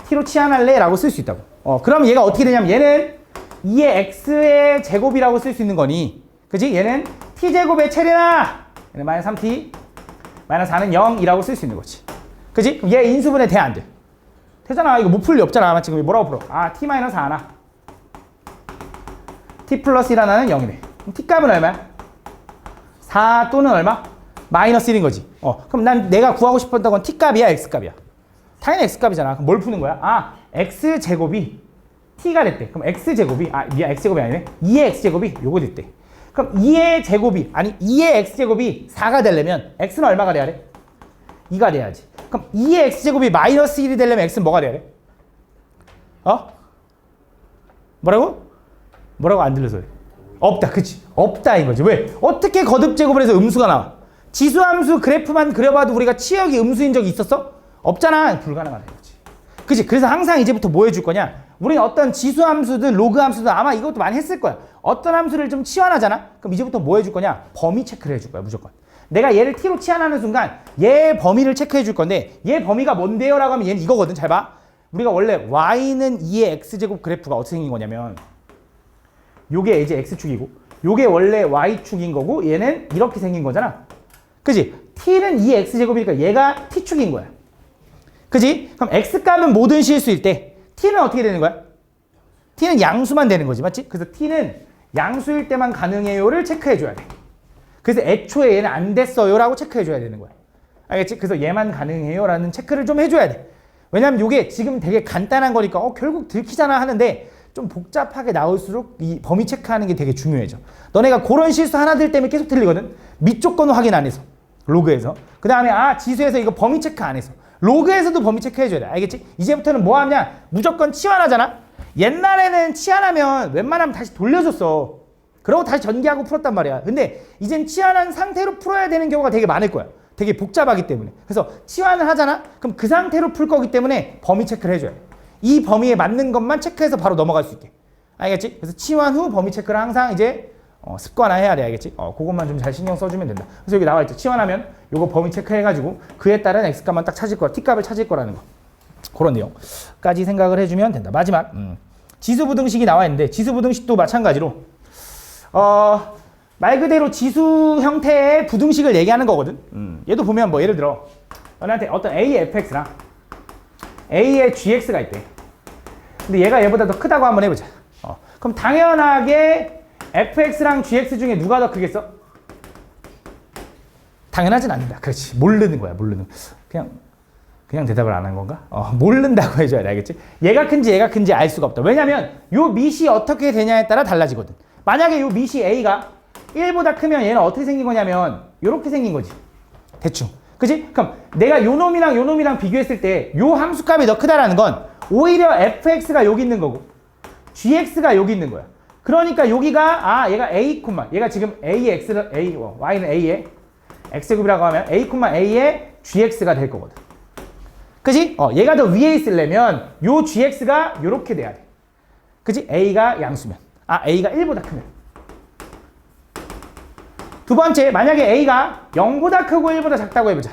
t로 치환할래? 라고 쓸 수 있다고. 그럼 얘가 어떻게 되냐면 얘는 2의 x의 제곱이라고 쓸 수 있는 거니, 그지? 얘는 t제곱의 체례나 얘는 마이너스 3t 마이너스 4는 0이라고 쓸 수 있는 거지. 그지? 얘 인수분해 돼, 안 돼? 되잖아. 이거 못 풀 리 없잖아. 지금 뭐라고 풀어? t 마이너스 4나 t 플러스 1 하나는 0이네. 그럼 t 값은 얼마야? 4 또는 얼마? 마이너스 1인 거지. 그럼 난 내가 구하고 싶었던 건 t 값이야, x 값이야? 당연히 x 값이잖아. 그럼 뭘 푸는 거야? x 제곱이 t가 됐대. 그럼 x 제곱이 미안, x 제곱이 아니네. 2의 x 제곱이 요거 됐대. 그럼 2의 제곱이 2의 x 제곱이 4가 되려면 x는 얼마가 돼야 돼? 2가 돼야지. 그럼 2의 x제곱이 마이너스 1이 되려면 x는 뭐가 돼야 돼? 뭐라고? 뭐라고 안 들려서 그래. 없다. 그치? 없다 이거지. 왜? 어떻게 거듭제곱을 해서 음수가 나와? 지수함수 그래프만 그려봐도 우리가 치역이 음수인 적이 있었어? 없잖아. 불가능하다 이거지. 그치? 그래서 항상 이제부터 뭐 해줄 거냐? 우리는 어떤 지수함수든 로그함수든 아마 이것도 많이 했을 거야. 어떤 함수를 좀 치환하잖아? 그럼 이제부터 뭐 해줄 거냐? 범위 체크를 해줄 거야 무조건. 내가 얘를 t로 치환하는 순간 얘 범위를 체크해 줄 건데 얘 범위가 뭔데요? 라고 하면 얘는 이거거든. 잘 봐. 우리가 원래 y는 2의 x제곱 그래프가 어떻게 생긴 거냐면 요게 이제 x축이고 요게 원래 y축인 거고 얘는 이렇게 생긴 거잖아. 그지? t는 2의 x제곱이니까 얘가 t축인 거야. 그지? 그럼 x값은 모든 실수일 때 t는 어떻게 되는 거야? t는 양수만 되는 거지. 맞지? 그래서 t는 양수일 때만 가능해요를 체크해 줘야 돼. 그래서 애초에 얘는 안 됐어요 라고 체크해 줘야 되는 거야. 알겠지? 그래서 얘만 가능해요 라는 체크를 좀 해줘야 돼. 왜냐면 이게 지금 되게 간단한 거니까 결국 들키잖아 하는데 좀 복잡하게 나올수록 이 범위 체크하는 게 되게 중요해져. 너네가 그런 실수 하나들 때문에 계속 틀리거든. 밑조건 확인 안 해서 로그에서. 그 다음에 지수에서 이거 범위 체크 안 해서 로그에서도 범위 체크해 줘야 돼. 알겠지? 이제부터는 뭐 하냐? 무조건 치환하잖아. 옛날에는 치환하면 웬만하면 다시 돌려줬어. 그러고 다시 전개하고 풀었단 말이야. 근데 이젠 치환한 상태로 풀어야 되는 경우가 되게 많을 거야. 되게 복잡하기 때문에. 그래서 치환을 하잖아? 그럼 그 상태로 풀 거기 때문에 범위 체크를 해줘야 돼. 이 범위에 맞는 것만 체크해서 바로 넘어갈 수 있게. 알겠지? 그래서 치환 후 범위 체크를 항상 이제 습관화해야 돼. 알겠지? 그것만 좀 잘 신경 써주면 된다. 그래서 여기 나와 있죠. 치환하면 요거 범위 체크해가지고 그에 따른 x값만 딱 찾을 거야. t값을 찾을 거라는 거. 그런 내용까지 생각을 해주면 된다. 마지막 지수부등식이 나와 있는데 지수부등식도 마찬가지로 말 그대로 지수 형태의 부등식을 얘기하는 거거든. 얘도 보면 뭐 예를 들어 너한테 어떤 a의 fx랑 a의 gx가 있대. 근데 얘가 얘보다 더 크다고 한번 해보자. 그럼 당연하게 fx랑 gx 중에 누가 더 크겠어? 당연하진 않는다. 그렇지. 모르는 거야. 모르는. 그냥 대답을 안 한 건가? 모른다고 해줘야 돼. 알겠지? 얘가 큰지 알 수가 없다. 왜냐면 요 밑이 어떻게 되냐에 따라 달라지거든. 만약에 요 밑이 a가 1보다 크면 얘는 어떻게 생긴 거냐면 요렇게 생긴 거지. 대충. 그치? 그럼 내가 요 놈이랑 비교했을 때 요 함수값이 더 크다라는 건 오히려 fx가 여기 있는 거고 gx가 여기 있는 거야. 그러니까 여기가 얘가 a, 얘가 지금 y는 a의 x제곱이라고 하면 a, a의 gx가 될 거거든. 그치? 얘가 더 위에 있으려면 요 gx가 요렇게 돼야 돼. 그치? a가 양수면. a가 1보다 크면. 두 번째, 만약에 a가 0보다 크고 1보다 작다고 해보자.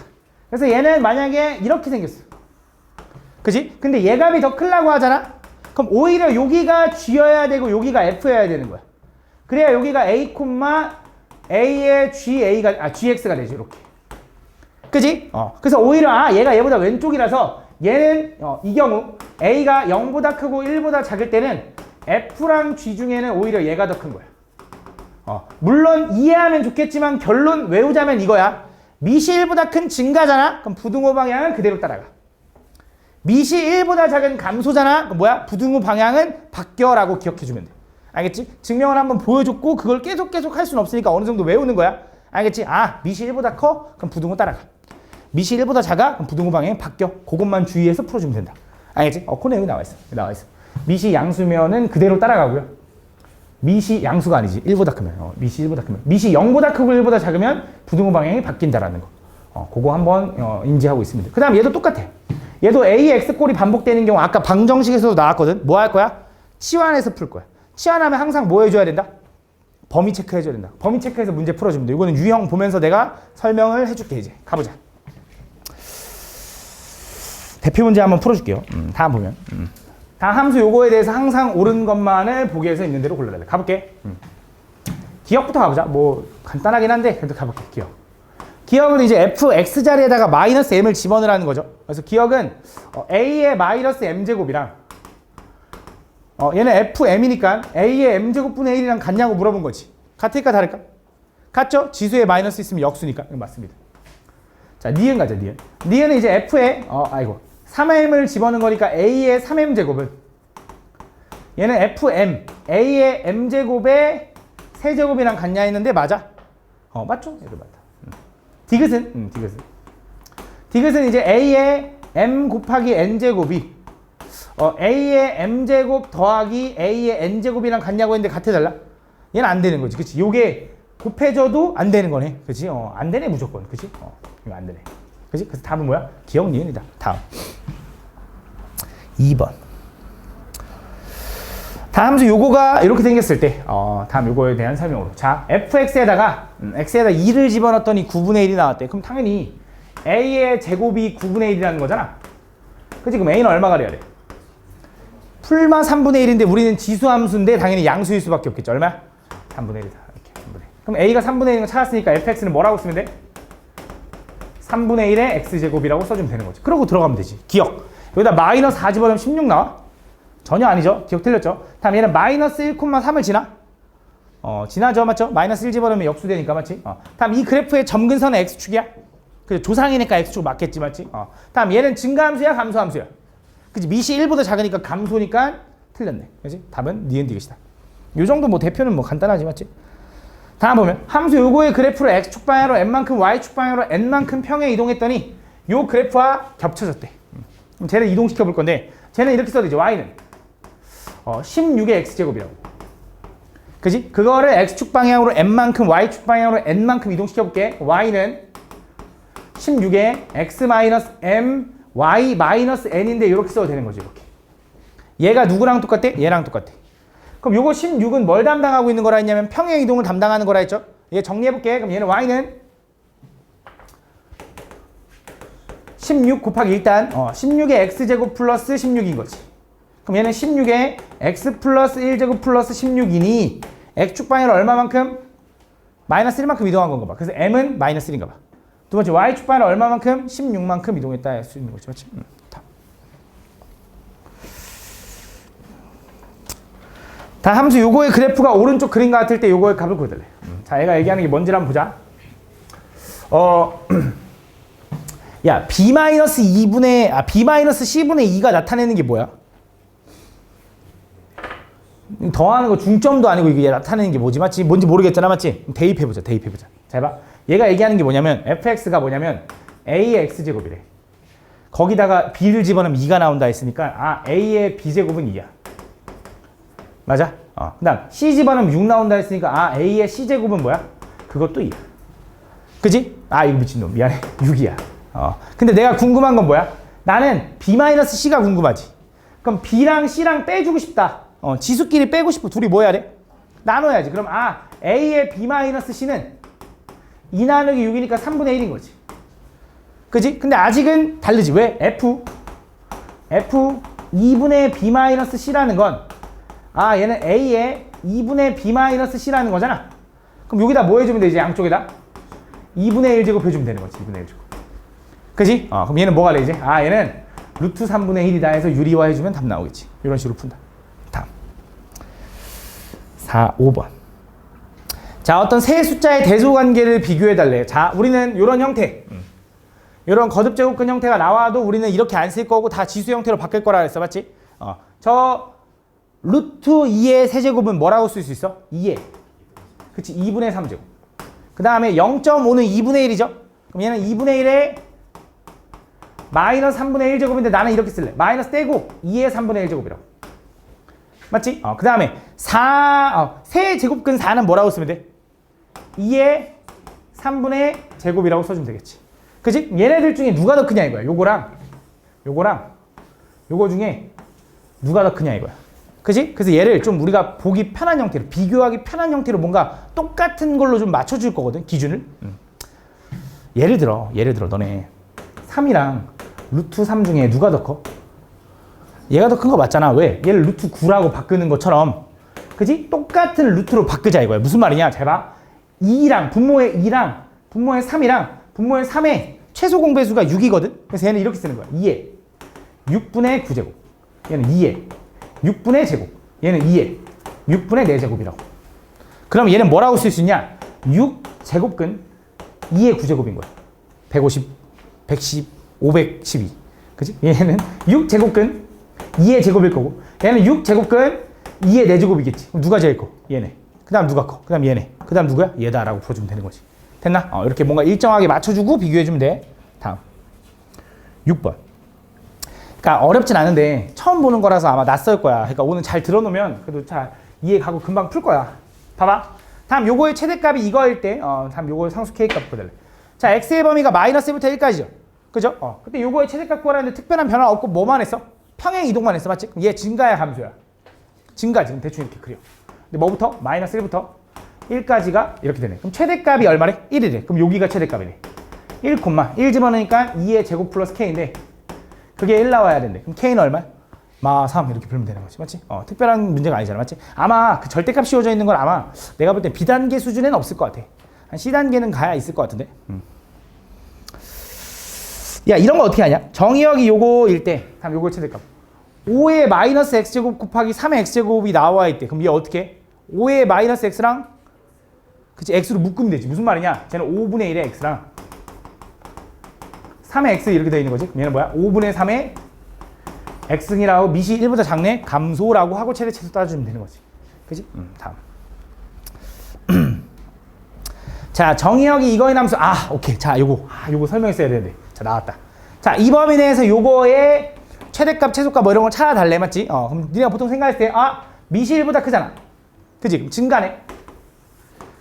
그래서 얘는 만약에 이렇게 생겼어. 그치? 근데 얘 값이 더 크려고 하잖아? 그럼 오히려 여기가 g여야 되고 여기가 f여야 되는 거야. 그래야 여기가 a, a의 gx가 되죠. 이렇게. 그치? 그래서 오히려 얘가 얘보다 왼쪽이라서 얘는 이 경우 a가 0보다 크고 1보다 작을 때는 f랑 g 중에는 오히려 얘가 더 큰 거야. 물론 이해하면 좋겠지만 결론 외우자면 이거야. 밑이 1보다 큰 증가잖아? 그럼 부등호 방향은 그대로 따라가. 밑이 1보다 작은 감소잖아? 그럼 뭐야? 부등호 방향은 바뀌어라고 기억해주면 돼. 알겠지? 증명을 한번 보여줬고 그걸 계속 할 수는 없으니까 어느 정도 외우는 거야. 알겠지? 밑이 1보다 커? 그럼 부등호 따라가. 밑이 1보다 작아? 그럼 부등호 방향이 바뀌어. 그것만 주의해서 풀어주면 된다. 알겠지? 그 내용이 나와 있어. 밑이 양수면은 그대로 따라가고요. 밑이 양수가 아니지. 1보다 크면. 밑이 1보다 크면. 밑이 0보다 크고 1보다 작으면 부등호 방향이 바뀐다라는 거. 그거 한번 인지하고 있습니다. 그 다음 얘도 똑같아. 얘도 a, x꼴이 반복되는 경우 아까 방정식에서도 나왔거든. 뭐 할 거야? 치환해서 풀 거야. 치환하면 항상 뭐 해줘야 된다? 범위 체크해줘야 된다. 범위 체크해서 문제 풀어주면 돼. 이거는 유형 보면서 내가 설명을 해줄게. 이제 가보자. 대표 문제 한번 풀어줄게요. 다음 보면. 다 함수 요거에 대해서 항상 옳은 것만을 보기 위해서 있는 대로 골라달래. 가볼게. 기억부터 가보자. 뭐 간단하긴 한데 그래도 가볼게. 기억은 이제 fx 자리에다가 마이너스 m을 집어넣으라는 거죠. 그래서 기억은 a의 마이너스 m제곱이랑 얘는 fm이니까 a의 m제곱분의 1이랑 같냐고 물어본 거지. 같을까 다를까? 같죠? 지수에 마이너스 있으면 역수니까. 맞습니다. 자, 니은 가자. 니은은 이제 f에 3m을 집어넣은 거니까 a의 3m제곱은 얘는 fm, a의 m제곱의 세제곱이랑 같냐 했는데 맞아? 맞죠? 얘도 맞다. 디귿은? 디귿은. 디귿은 이제 a의 m 곱하기 n제곱이 a의 m제곱 더하기 a의 n제곱이랑 같냐고 했는데 같아 달라? 얘는 안 되는 거지. 그치? 요게 곱해져도 안 되는 거네. 그치? 안 되네 무조건. 그치? 이거 안 되네. 그치? 그래서 답은 뭐야? 기억 니은이다. 다음 2번. 다음 함수 요거가 이렇게 생겼을 때 다음 요거에 대한 설명으로. 자, fx에다가 x에다 2를 집어넣었더니 9분의 1이 나왔대. 그럼 당연히 a의 제곱이 9분의 1이라는 거잖아. 그치? 그럼 a는 얼마가 돼야 돼? 풀마 3분의 1인데 우리는 지수함수인데 당연히 양수일 수밖에 없겠죠. 얼마야? 3분의 1이다. 이렇게 3분의 1. 그럼 a가 3분의 1인 거 찾았으니까 fx는 뭐라고 쓰면 돼? 3분의 1의 x제곱이라고 써주면 되는 거지. 그러고 들어가면 되지. 기억. 여기다 마이너스 4 집어넣으면 16 나와? 전혀 아니죠. 기억 틀렸죠. 다음 얘는 마이너스 1,3을 지나? 지나죠. 맞죠? 마이너스 1 집어넣으면 역수되니까 맞지? 다음 이 그래프의 점근선은 x축이야? 그죠? 조상이니까 x축 맞겠지 맞지? 다음 얘는 증가함수야 감소함수야? 그치? 밑이 1보다 작으니까 감소니까 틀렸네. 그치? 답은 니은 디귿이다. 요 정도 뭐 대표는 뭐 간단하지 맞지? 다음 보면 함수 요거의 그래프를 x축 방향으로 n만큼 y축 방향으로 n만큼 평에 이동했더니 요 그래프와 겹쳐졌대. 그럼 쟤를 이동시켜 볼 건데 쟤는 이렇게 써야 되지. y는 16의 x제곱이라고. 그지? 그거를 x축 방향으로 n만큼 y축 방향으로 n만큼 이동시켜 볼게. y는 16의 x-m y-n인데 이렇게 써도 되는 거지. 이렇게. 얘가 누구랑 똑같대? 얘랑 똑같대. 그럼 요거 16은 뭘 담당하고 있는 거라 했냐면 평행 이동을 담당하는 거라 했죠. 얘 정리해 볼게. 그럼 얘는 y는 16 곱하기 일단 16의 x제곱 플러스 16인 거지. 그럼 얘는 16의 x 플러스 1제곱 플러스 16이니 x축 방향으로 얼마만큼? 마이너스 1만큼 이동한 건가 봐. 그래서 m은 마이너스 1인가 봐. 두 번째 y축 방향으로 얼마만큼? 16만큼 이동했다 할 수 있는 거지. 맞지? 다 함수 요거의 그래프가 오른쪽 그림 같을 때 요거의 값을 구해달래. 자, 얘가 얘기하는 게 뭔지를 한번 보자. 야, b-2분의 b-c분의 2가 나타내는 게 뭐야? 더하는 거 중점도 아니고 이게 나타내는 게 뭐지? 맞지? 뭔지 모르겠잖아. 맞지? 대입해보자. 자, 해봐. 얘가 얘기하는 게 뭐냐면 fx가 뭐냐면 a의 x제곱이래. 거기다가 b를 집어넣으면 2가 나온다 했으니까 a의 b제곱은 2야. 맞아? 그 다음 c 집어넣으면 6 나온다 했으니까 a의 c제곱은 뭐야? 그것도 2야. 그지? 이거 미친놈. 미안해. 6이야. 근데 내가 궁금한 건 뭐야? 나는 b-c가 궁금하지. 그럼 b랑 c랑 빼주고 싶다. 지수끼리 빼고 싶어. 둘이 뭐 해야 돼? 나눠야지. 그럼 a의 b-c는 2 나누기 6이니까 3분의 1인 거지. 그지? 근데 아직은 다르지. 왜? f 2분의 b-c라는 건 얘는 a의 2분의 b-c라는 거잖아. 그럼 여기다 뭐 해주면 되지? 양쪽에다 2분의 1제곱 해주면 되는 거지. 2분의 1제곱. 그지? 그럼 얘는 뭐가 되지? 얘는 루트 3분의 1이다 해서 유리화 해주면 답 나오겠지. 이런 식으로 푼다. 다음 5번. 자, 어떤 세 숫자의 대소관계를 비교해달래. 자, 우리는 이런 형태, 이런 거듭제곱근 형태가 나와도 우리는 이렇게 안 쓸 거고 다 지수 형태로 바뀔 거라 그랬어. 맞지? 저 루트 2의 세제곱은 뭐라고 쓸 수 있어? 2의. 그치? 2분의 3제곱. 그 다음에 0.5는 2분의 1이죠? 그럼 얘는 2분의 1에 마이너스 3분의 1제곱인데 나는 이렇게 쓸래. 마이너스 떼고 2의 3분의 1제곱이라고. 맞지? 그 다음에 세 제곱근 4는 뭐라고 쓰면 돼? 2의 3분의 제곱이라고 써주면 되겠지. 그치? 얘네들 중에 누가 더 크냐 이거야. 요거랑 요거 중에 누가 더 크냐 이거야. 그치? 그래서 얘를 좀 우리가 보기 편한 형태로, 비교하기 편한 형태로 뭔가 똑같은 걸로 좀 맞춰줄 거거든, 기준을. 예를 들어 너네 3이랑 루트 3 중에 누가 더 커? 얘가 더 큰 거 맞잖아. 왜? 얘를 루트 9라고 바꾸는 것처럼. 그지? 똑같은 루트로 바꾸자 이거야. 무슨 말이냐? 잘 봐. 2랑 분모의 2랑 분모의 3이랑 분모의 3의 최소 공배수가 6이거든? 그래서 얘는 이렇게 쓰는 거야. 2의 6분의 9제곱. 얘는 2의 6분의 제곱. 얘는 2의 6분의 4제곱이라고. 그럼 얘는 뭐라고 쓸 수 있냐? 6제곱근 2의 9제곱인 거야. 150, 110, 512. 그지? 얘는 6제곱근 2의 제곱일 거고, 얘는 6제곱근 2의 4제곱이겠지. 그럼 누가 제일 커? 얘네. 그 다음 누가 커? 그 다음 얘네. 그 다음 누구야? 얘다 라고 풀어주면 되는 거지. 됐나? 이렇게 뭔가 일정하게 맞춰주고 비교해주면 돼. 다음 6번. 그러니까 어렵진 않은데 처음 보는 거라서 아마 낯설 거야. 그러니까 오늘 잘 들어놓으면 그래도 잘 이해 가고 금방 풀 거야. 봐봐. 다음 요거의 최대값이 이거일 때 다음 요거의 상수 K값 구해달래. 자, x의 범위가 마이너스 1부터 1까지죠. 그죠? 근데 요거의 최대값 구하라는데 특별한 변화 없고 뭐만 했어? 평행 이동만 했어. 맞지? 그럼 얘 증가야 감소야? 증가. 지금 대충 이렇게 그려. 근데 뭐부터? 마이너스 1부터 1까지가 이렇게 되네. 그럼 최대값이 얼마래? 1이래. 그럼 여기가 최대값이네. 1 집어넣으니까 2의 제곱 플러스 k인데 그게 1 나와야 된대. 그럼 k는 얼마? 마 3 이렇게 풀면 되는 거지. 맞지? 특별한 문제가 아니잖아. 맞지? 아마 그 절대값 씌워져 있는 건 아마 내가 볼 땐 B단계 수준에는 없을 것 같아. 한 C단계는 가야 있을 것 같은데. 야, 이런 거 어떻게 하냐? 정의역이 요거일 때 다음 요거 최대값 5의 마이너스 x제곱 곱하기 3의 x제곱이 나와 있대. 그럼 얘 어떻게 해? 5의 마이너스 x랑 그치 x로 묶으면 되지. 무슨 말이냐? 쟤는 5분의 1의 x랑 3의 x 이렇게 되어 있는 거지. 그럼 얘는 뭐야? 5분의 3의 x승이라고 밑이 1보다 작네? 감소라고 하고 최대 최소 따져주면 되는 거지. 그치? 다음. 자, 정의역이 이거의 함수. 오케이. 자, 요거 설명했어야 되는데. 자, 나왔다. 자, 이 범위 내에서 요거의 최대값, 최소값 뭐 이런 걸 찾아달래. 맞지? 그럼 니가 보통 생각했을 때, 밑이 1보다 크잖아. 그지? 그럼 증가네.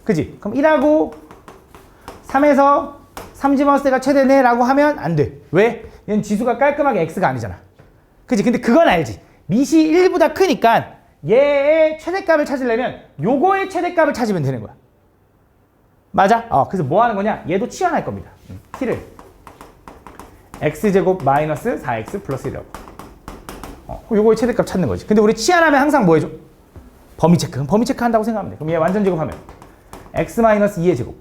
그지? 그럼 1하고 3에서 3 집어넣었을 때가 최대네 라고 하면 안 돼. 왜? 얘는 지수가 깔끔하게 x가 아니잖아. 그지? 근데 그건 알지. 밑이 1보다 크니까 얘의 최대값을 찾으려면 요거의 최대값을 찾으면 되는 거야. 맞아? 그래서 뭐 하는 거냐? 얘도 치환할 겁니다. t를 x제곱 마이너스 4x 플러스 1이라고. 요거의 최대값 찾는 거지. 근데 우리 치환하면 항상 뭐 해줘? 범위 체크. 범위 체크 한다고 생각하면 돼. 그럼 얘 완전 제곱하면 x 마이너스 2의 제곱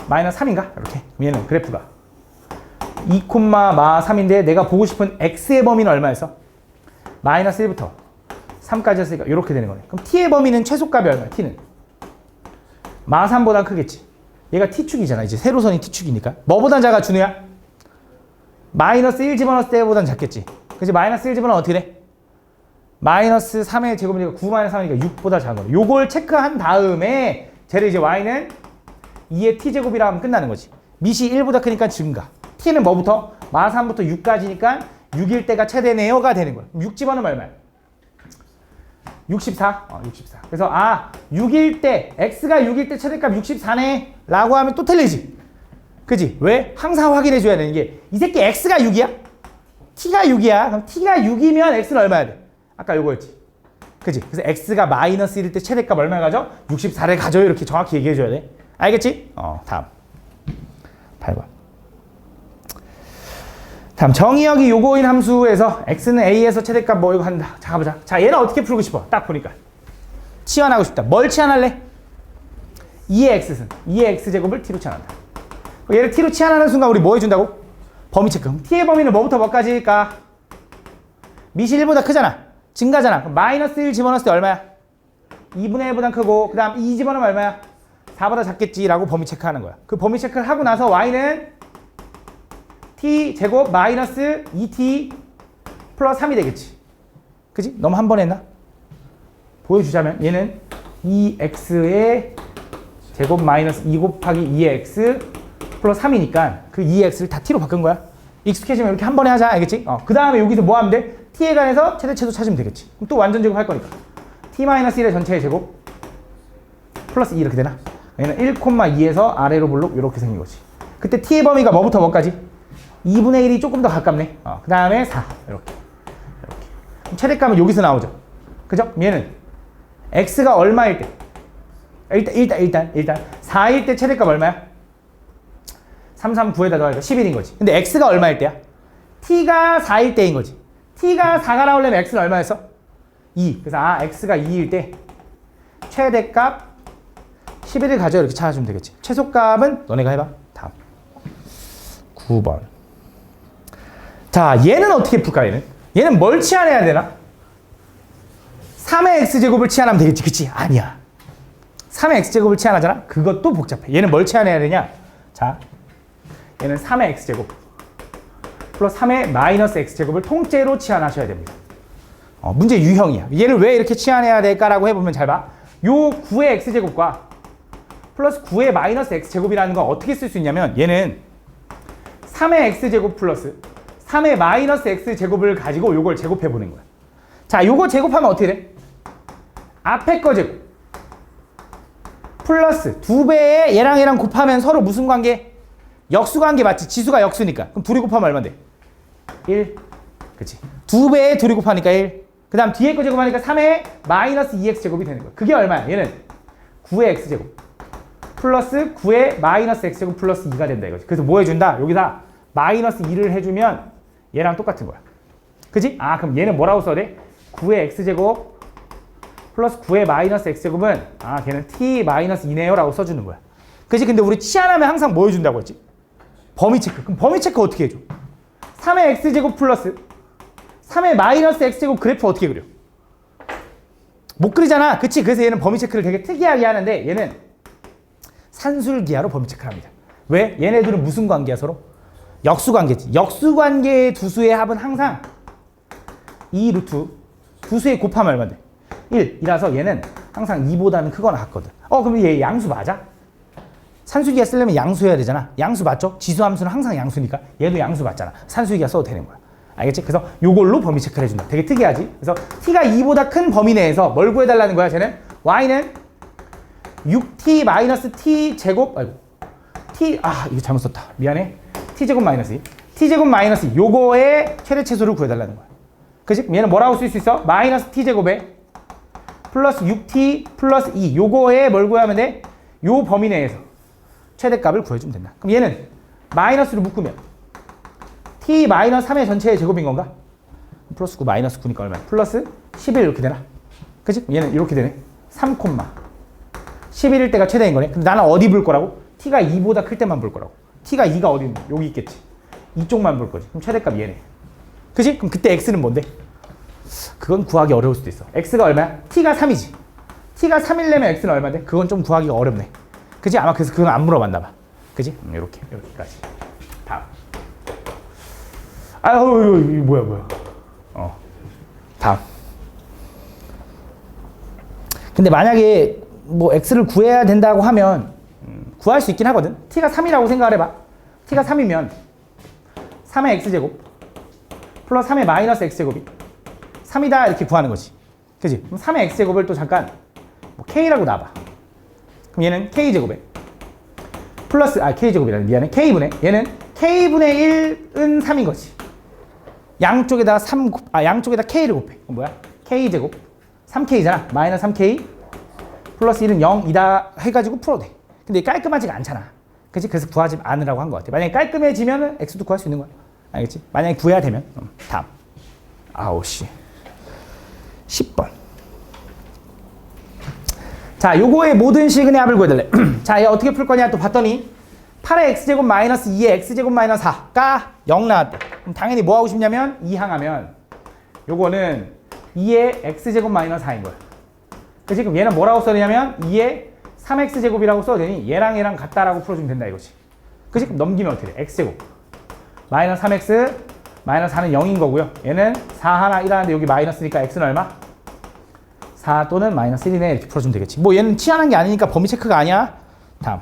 마이너스 3인가? 이렇게. 그럼 얘는 그래프가 2, 마 3인데 내가 보고 싶은 x의 범위는 얼마였어? 마이너스 1부터 3까지였으니까 이렇게 되는 거네. 그럼 t의 범위는 최소값이 얼마야? t는 마 3보다 크겠지. 얘가 t축이잖아. 이제 세로선이 t축이니까. 뭐보단 작아, 준우야? 마이너스 1 집어넣었을 때보단 작겠지. 그치? 마이너스 1 집어넣으면 어떻게 돼? 마이너스 3의 제곱이니까 9 마이너스 3이니까 6보다 작은 거야. 요걸 체크한 다음에 쟤를 이제 y는 2의 t제곱이라 하면 끝나는 거지. 밑이 1보다 크니까 증가. t는 뭐부터? 마 3부터 6까지니까 6일 때가 최대네요가 되는 거야. 6 집어넣으면 얼마야? 64? 64. 그래서 6일 때 x가 6일 때 최대값 64네 라고 하면 또 틀리지. 그지? 왜? 항상 확인해 줘야 되는 게 이 새끼 x가 6이야? t가 6이야. 그럼 t가 6이면 x는 얼마야 돼? 아까 요거였지. 그지? 그래서 x가 마이너스 1일 때 최대값 얼마 가져? 64를 가져요. 이렇게 정확히 얘기해 줘야 돼. 알겠지? 다음 8번. 다음 정의역이 요거인 함수에서 x는 a에서 최대값 뭐 이거 한다. 자, 가보자. 자, 얘는 어떻게 풀고 싶어? 딱 보니까 치환하고 싶다. 뭘 치환할래? 2의 x승 2의 x제곱을 t로 치환한다. 얘를 t로 치환하는 순간 우리 뭐 해준다고? 범위 체크. t의 범위는 뭐부터 뭐까지일까? 밑이 1보다 크잖아. 증가잖아. 그럼 마이너스 1 집어넣었을 때 얼마야? 2분의 1보다 크고 그 다음 2 집어넣으면 얼마야? 4보다 작겠지라고 범위 체크하는 거야. 그 범위 체크를 하고 나서 y는 t 제곱 마이너스 2t 플러스 3이 되겠지. 그지? 너무 한 번 했나? 보여주자면 얘는 2x의 제곱 마이너스 2 곱하기 2의 x 플러스 3이니까 그 2x를 다 t로 바꾼 거야. 익숙해지면 이렇게 한 번에 하자. 알겠지? 그 다음에 여기서 뭐 하면 돼? t에 관해서 최대 최소 찾으면 되겠지. 그럼 또 완전 제곱 할 거니까 t 마이너스 1의 전체의 제곱 플러스 2 이렇게 되나? 얘는 1,2에서 아래로 볼록 이렇게 생긴 거지. 그때 t의 범위가 뭐부터 뭐까지? 2분의 1이 조금 더 가깝네. 그 다음에 4 이렇게. 그럼 최대값은 여기서 나오죠. 그죠? 얘는 x가 얼마일 때? 일단 4일 때 최대값 얼마야? 339에다 더하니까 11인 거지. 근데 x가 얼마일 때야? t가 4일 때인 거지. t가 4가 나오려면 x는 얼마였어? 2. 그래서 x가 2일 때 최대값 11을 가져 이렇게 찾아주면 되겠지. 최소값은 너네가 해봐. 다음 9번. 자, 얘는 어떻게 풀까? 얘는 뭘 치환해야 되나? 3의 x제곱을 치환하면 되겠지. 그치? 아니야. 3의 x제곱을 치환하잖아? 그것도 복잡해. 얘는 뭘 치환해야 되냐? 자, 얘는 3의 x제곱 플러스 3의 마이너스 x제곱을 통째로 치환하셔야 됩니다. 문제 유형이야. 얘를 왜 이렇게 치환해야 될까라고 해보면 잘 봐. 요 9의 x제곱과 플러스 9의 마이너스 x제곱이라는 건 어떻게 쓸 수 있냐면 얘는 3의 x제곱 플러스 3의 마이너스 x 제곱을 가지고 요걸 제곱해 보는 거야. 자, 요거 제곱하면 어떻게 돼? 앞에 거 제곱 플러스 2배에 얘랑 곱하면 서로 무슨 관계? 역수 관계 맞지? 지수가 역수니까. 그럼 둘이 곱하면 얼마인데? 1. 그치? 2배에 둘이 곱하니까 1. 그 다음 뒤에 거 제곱하니까 3의 마이너스 2x 제곱이 되는 거야. 그게 얼마야? 얘는 9의 x제곱 플러스 9의 마이너스 x제곱 플러스 2가 된다 이거지. 그래서 뭐 해준다? 여기다 마이너스 2를 해주면 얘랑 똑같은 거야. 그치? 아, 그럼 얘는 뭐라고 써야 돼? 9의 x제곱 플러스 9의 마이너스 x제곱은 아, 걔는 t 마이너스 2네요 라고 써주는 거야. 그치? 근데 우리 치환하면 항상 뭐 해준다고 했지? 범위 체크. 그럼 범위 체크 어떻게 해줘? 3의 x제곱 플러스 3의 마이너스 x제곱 그래프 어떻게 그려? 못 그리잖아. 그치? 그래서 얘는 범위 체크를 되게 특이하게 하는데 얘는 산술기하로 범위 체크를 합니다. 왜? 얘네들은 무슨 관계야 서로? 역수 관계지. 역수 관계의 두 수의 합은 항상 2 루트 두 수의 곱하면 얼마인데? 1이라서 얘는 항상 2보다는 크거나 같거든. 그럼 얘 양수 맞아? 산술기하 쓰려면 양수해야 되잖아. 양수 맞죠? 지수함수는 항상 양수니까 얘도 양수 맞잖아. 산술기하 써도 되는 거야. 알겠지? 그래서 요걸로 범위 체크를 해준다. 되게 특이하지? 그래서 t가 2보다 큰 범위 내에서 뭘 구해달라는 거야? 쟤는 y는 6t 마이너스 t 제곱 이거 잘못 썼다. 미안해. t 제곱 마이너스 2 t 제곱 마이너스 2 요거의 최대치수를 구해달라는 거야. 그치? 얘는 뭐라고 쓸 수 있어? 마이너스 t 제곱에 플러스 6t 플러스 2 요거에 뭘 구하면 돼? 요 범위 내에서 최대값을 구해주면 된다. 그럼 얘는 마이너스로 묶으면 t 마이너스 3의 전체의 제곱인 건가? 플러스 9 마이너스 9니까 얼마야? 플러스 11 이렇게 되나? 그치? 얘는 이렇게 되네. 3, 11일 때가 최대인 거네. 근데 나는 어디 볼 거라고? t가 2보다 클 때만 볼 거라고. t가 2가 어디 있는? 여기 있겠지. 이쪽만 볼 거지. 그럼 최대값 얘네. 그치? 그럼 그때 x는 뭔데? 그건 구하기 어려울 수도 있어. x가 얼마야? t가 3이지. t가 3이려면 x는 얼마인데? 그건 좀 구하기가 어렵네. 그치? 아마 그래서 그건 안 물어봤나 봐. 그치? 이렇게까지. 다음. 이거 뭐야. 다음. 근데 만약에 뭐 x를 구해야 된다고 하면 구할 수 있긴 하거든. t가 3이라고 생각을 해봐. t가 3이면 3의 x제곱 플러스 3의 마이너스 x제곱이 3이다 이렇게 구하는 거지. 그치? 그럼 3의 x제곱을 또 잠깐 뭐 k라고 놔봐. 그럼 얘는 k제곱에 플러스 k제곱이라는 미안해. k분의 얘는 k분의 1은 3인 거지. 양쪽에다 양쪽에다 k를 곱해. 그럼 뭐야? k제곱 3k잖아. 마이너스 3k 플러스 1은 0이다 해가지고 풀어도 돼. 근데 깔끔하지가 않잖아. 그치? 그래서 구하지 않으라고 한 것 같아. 만약에 깔끔해지면 x도 구할 수 있는 거야. 알겠지? 만약에 구해야 되면. 다음. 10번. 자, 요거의 모든 시그널 합을 구해달래. 자, 얘 어떻게 풀 거냐 또 봤더니 8의 x제곱 마이너스 2의 x제곱 마이너스 4가 0 나왔대. 그럼 당연히 뭐 하고 싶냐면 2항하면 요거는 2의 x제곱 마이너스 4인 거야. 그치? 그럼 얘는 뭐라고 써야냐면 2의 3x제곱이라고 써야 되니 얘랑 같다라고 풀어주면 된다 이거지. 그치? 그럼 넘기면 어떻게 돼? x제곱 마이너스 3x 마이너스 4는 0인 거고요. 얘는 4 하나 1 하는데 여기 마이너스니까 x는 얼마? 4 또는 마이너스 1이네 이렇게 풀어주면 되겠지. 뭐 얘는 치환한 게 아니니까 범위 체크가 아니야. 다음.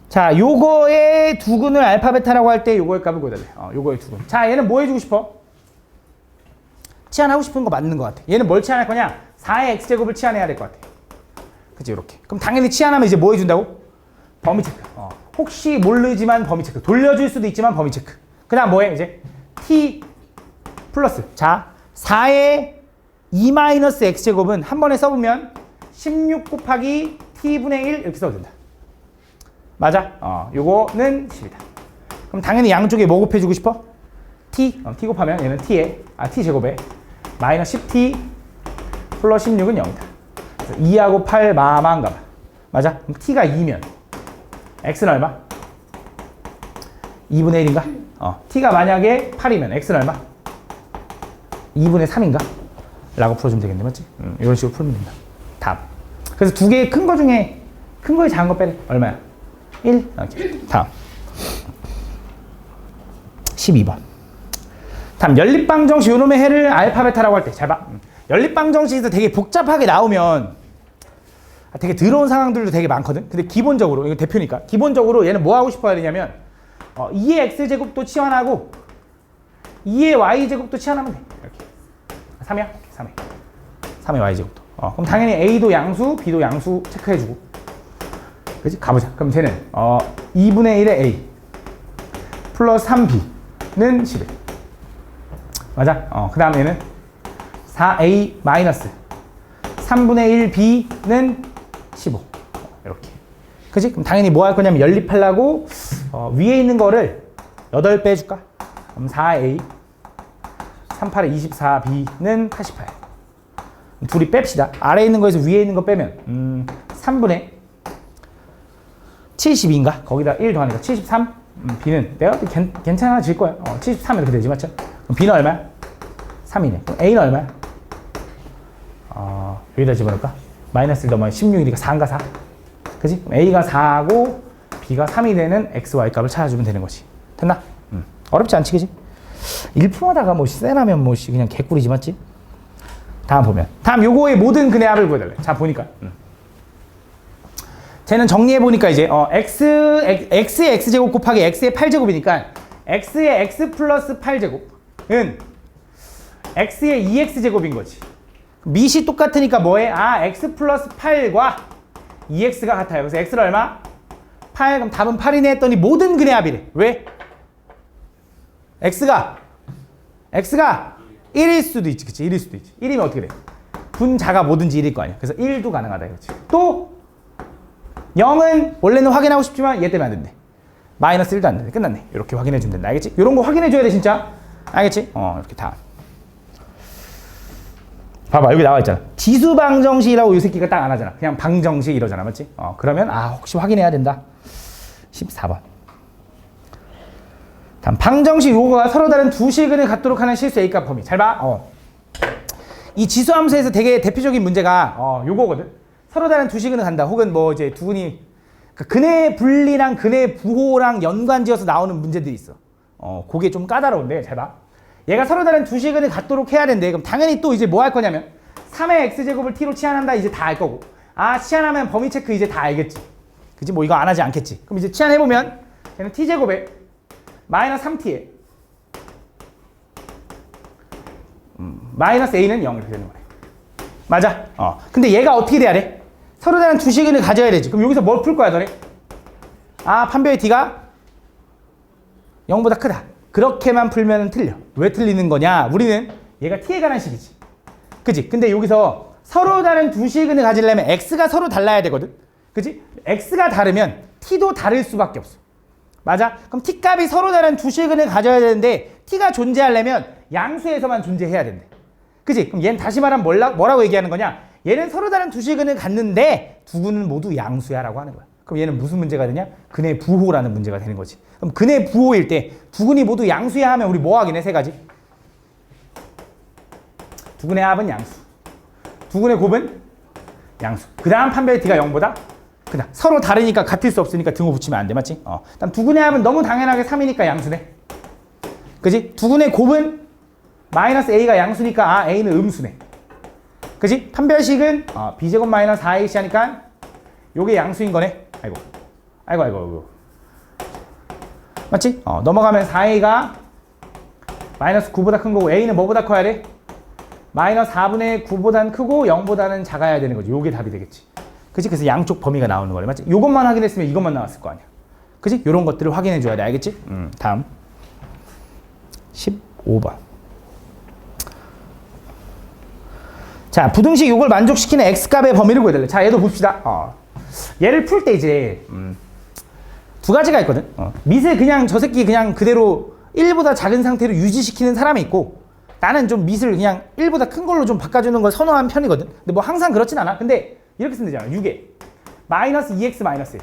자, 요거의 두근을 알파 베타라고 할 때 요거의 값을 구해달래. 요거의 두근. 자, 얘는 뭐 해주고 싶어? 치환하고 싶은 거 맞는 것 같아. 얘는 뭘 치환할 거냐? 4의 x제곱을 치환해야 될 것 같아. 그치? 이렇게. 그럼 당연히 치환하면 이제 뭐 해준다고? 범위 체크. 혹시 모르지만 범위 체크. 돌려줄 수도 있지만 범위 체크. 그 다음 뭐해? 이제 t 플러스. 자, 4의 2-x제곱은 한 번에 써보면 16 곱하기 t분의 1 이렇게 써도 된다. 맞아? 요거는 10이다. 그럼 당연히 양쪽에 뭐 곱해주고 싶어? t. t 곱하면 얘는 t제곱에 마이너스 10t 플러스 16은 0이다. 2하고 8 마만 가봐. 맞아? 그럼 t가 2면 x는 얼마? 2분의 1인가? t가 만약에 8이면 x는 얼마? 2분의 3인가? 라고 풀어주면 되겠네. 맞지? 이런 식으로 풀면 된다. 다음. 그래서 두 개의 큰 거 중에 큰 거에 작은 거 빼래. 얼마야? 1? 이렇게. 다음. 12번. 다음. 연립방정식 요놈의 해를 알파 베타라고 할 때 잘 봐. 연립방정식에서 되게 복잡하게 나오면 되게 더러운 상황들도 되게 많거든. 근데 기본적으로 이거 대표니까 기본적으로 얘는 뭐 하고 싶어 하느냐면 2의 x제곱도 치환하고 2의 y제곱도 치환하면 돼. 이렇게 3이야? 3의 3의 y제곱도. 그럼 당연히 a도 양수, b도 양수 체크해주고. 그치? 가보자. 그럼 쟤는 2분의 1의 a 플러스 3b는 11. 맞아? 그 다음 얘는 4a 마이너스 3분의 1b는 15. 이렇게. 그치? 그럼 당연히 뭐 할 거냐면 연립하려고 위에 있는 거를 8배 해줄까? 그럼 4a 38에 24b는 88. 둘이 뺍시다. 아래에 있는 거에서 위에 있는 거 빼면 3분의 72인가? 거기다 1 더하니까 73. b는 내가 괜찮아질 거야. 73 이렇게 되지 맞죠? 그럼 b는 얼마야? 3이네. 그럼 a는 얼마야? 여기다 집어넣을까? 마이너스를 넘어야 16이니까 4인가 4. 그치? 그럼 a가 4하고 b가 3이 되는 x, y 값을 찾아주면 되는 거지. 됐나? 어렵지 않지, 그치? 1%하다가 뭐 세나면 뭐 그냥 개꿀이지 맞지? 다음 보면. 다음 요거의 모든 근의 합을 구해달래. 자, 보니까. 쟤는 정리해보니까 이제 x의 x제곱 곱하기 x의 8제곱이니까 x의 x 플러스 8제곱은 x의 2x제곱인 거지. 밑이 똑같으니까 뭐해? x 플러스 8과 2x가 같아요. 그래서 x는 얼마? 8. 그럼 답은 8이네 했더니 모든 근의 합이래. 왜? x가 1일 수도 있지. 그치? 1일 수도 있지. 1이면 어떻게 돼? 분자가 뭐든지 1일 거 아니야. 그래서 1도 가능하다 이거지. 또 0은 원래는 확인하고 싶지만 얘 때문에 안 된대. 마이너스 1도 안 된대. 끝났네. 이렇게 확인해 주면 된다. 알겠지? 이런 거 확인해 줘야 돼 진짜. 알겠지? 이렇게 다. 봐봐 여기 나와 있잖아. 지수 방정식이라고 이 새끼가 딱 안 하잖아. 그냥 방정식 이러잖아. 맞지? 그러면 혹시 확인해야 된다. 14번. 다음 방정식 요거가 서로 다른 두 실근을 갖도록 하는 실수 A값 범위. 잘 봐. 이 지수함수에서 되게 대표적인 문제가 요거거든. 서로 다른 두 실근을 간다. 혹은 뭐 이제 두 근이 근의 분리랑 근의 부호랑 연관지어서 나오는 문제들이 있어. 그게 좀 까다로운데 잘 봐. 얘가 서로 다른 두 실근을 갖도록 해야 되는데 그럼 당연히 또 이제 뭐 할 거냐면 3의 x제곱을 t로 치환한다 이제 다 알 거고 치환하면 범위 체크 이제 다 알겠지. 그치? 뭐 이거 안 하지 않겠지. 그럼 이제 치환해보면 얘는 t제곱에 마이너스 3t에 마이너스 a는 0 이렇게 되는 거네. 맞아? 근데 얘가 어떻게 돼야 돼? 서로 다른 두 실근을 가져야 되지. 그럼 여기서 뭘 풀 거야 너네? 판별의 t가 0보다 크다. 그렇게만 풀면 틀려. 왜 틀리는 거냐? 우리는 얘가 t에 관한 식이지. 그치? 근데 여기서 서로 다른 두 실근을 가지려면 x가 서로 달라야 되거든. 그치? x가 다르면 t도 다를 수밖에 없어. 맞아? 그럼 t 값이 서로 다른 두 실근을 가져야 되는데 t가 존재하려면 양수에서만 존재해야 된대. 그치? 그럼 얘는 다시 말하면 뭐라고 얘기하는 거냐? 얘는 서로 다른 두 실근을 갖는데 두 근은 모두 양수야 라고 하는 거야. 그럼 얘는 무슨 문제가 되냐? 근의 부호라는 문제가 되는 거지. 그럼 근의 부호일 때 두 근이 모두 양수야 하면 우리 뭐 하긴 해? 세 가지. 두 근의 합은 양수. 두 근의 곱은 양수. 그 다음 판별의 t가 0보다 크다. 서로 다르니까 같을 수 없으니까 등호 붙이면 안 돼. 맞지? 그다음 두 근의 합은 너무 당연하게 3이니까 양수네. 그지? 두 근의 곱은 마이너스 a가 양수니까 a는 음수네. 그지? 판별식은 b제곱 마이너스 4ac 하니까 요게 양수인 거네. 아이고. 맞지? 넘어가면 4a가 마이너스 9보다 큰 거고 a는 뭐보다 커야 돼? 마이너스 4분의 9보다는 크고 0보다는 작아야 되는 거지. 요게 답이 되겠지. 그치? 그래서 양쪽 범위가 나오는 거래. 맞지? 요것만 확인했으면 이것만 나왔을 거 아니야. 그치? 요런 것들을 확인해 줘야 돼. 알겠지? 다음 15번. 자, 부등식 요걸 만족시키는 x값의 범위를 구해달래. 자, 얘도 봅시다. 얘를 풀 때 이제 두 가지가 있거든. 밑을 그냥 저 새끼 그냥 그대로 1보다 작은 상태로 유지시키는 사람이 있고 나는 좀 밑을 그냥 1보다 큰 걸로 좀 바꿔주는 걸 선호하는 편이거든. 근데 뭐 항상 그렇진 않아. 근데 이렇게 쓰면 되잖아. 6에 마이너스 2x 마이너스 1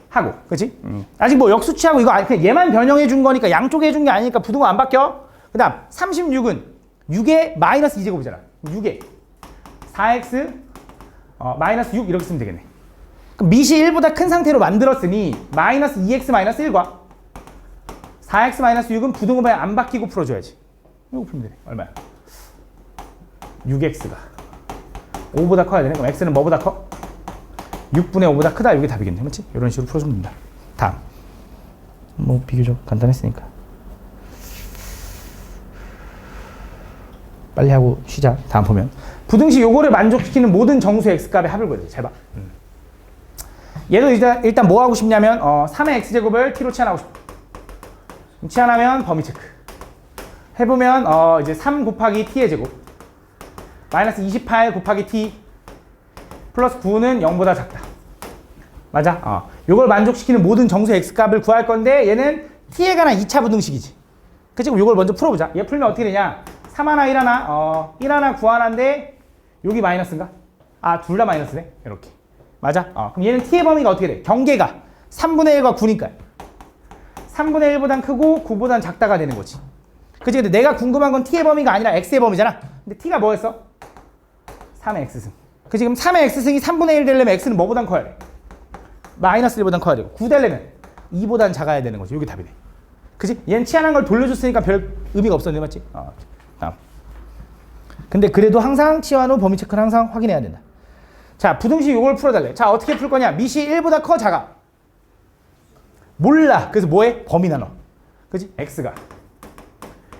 하고. 그치? 아직 뭐 역수치하고 이거 그냥 얘만 변형해 준 거니까 양쪽에 해준 게 아니니까 부등호 안 바뀌어. 그 다음 36은 6에 마이너스 2제곱이잖아. 6에 4x 마이너스 6 이렇게 쓰면 되겠네. 그럼 밑이 1보다 큰 상태로 만들었으니 마이너스 2x 마이너스 1과 4x 마이너스 6은 부등호에 안 바뀌고 풀어줘야지. 이거 풀면 되네. 얼마야? 6x가 5보다 커야 되네. 그럼 x는 뭐보다 커? 6분의 5보다 크다. 이게 답이겠네. 맞지? 이런 식으로 풀어주면 된다. 다음 뭐 비교적 간단했으니까. 빨리 하고 쉬자. 다음 보면 부등식 요거를 만족시키는 모든 정수 x값의 합을 구해야 돼. 잘 봐. 얘도 일단 뭐 하고 싶냐면 3의 x제곱을 t로 치환하고 싶어. 치환하면 범위 체크. 해보면 이제 3 곱하기 t의 제곱 마이너스 28 곱하기 t 플러스 9는 0보다 작다. 맞아? 요걸 만족시키는 모든 정수 x값을 구할 건데 얘는 t에 관한 2차 부등식이지. 그치? 그럼 요걸 먼저 풀어보자. 얘 풀면 어떻게 되냐? 3 하나 1 하나 1 하나 9 하나인데 여기 마이너스인가? 둘 다 마이너스네. 이렇게. 맞아? 그럼 얘는 t의 범위가 어떻게 돼? 경계가 3분의 1과 9니까 3분의 1보단 크고 9보단 작다가 되는 거지. 그치? 근데 내가 궁금한 건 t의 범위가 아니라 x의 범위잖아. 근데 t가 뭐였어? 3의 x승. 그치? 그럼 3의 x승이 3분의 1 되려면 x는 뭐보단 커야 돼? 마이너스 1보단 커야 되고 9 되려면 2보단 작아야 되는 거지. 이게 답이네. 그치? 얘는 치환한 걸 돌려줬으니까 별 의미가 없었는데 맞지? 다음. 근데 그래도 항상 치환 후 범위 체크를 항상 확인해야 된다. 자, 부등식 요걸 풀어달래. 자, 어떻게 풀 거냐? 밑이 1보다 커, 작아? 몰라. 그래서 뭐해? 범위 나눠. 그치? x가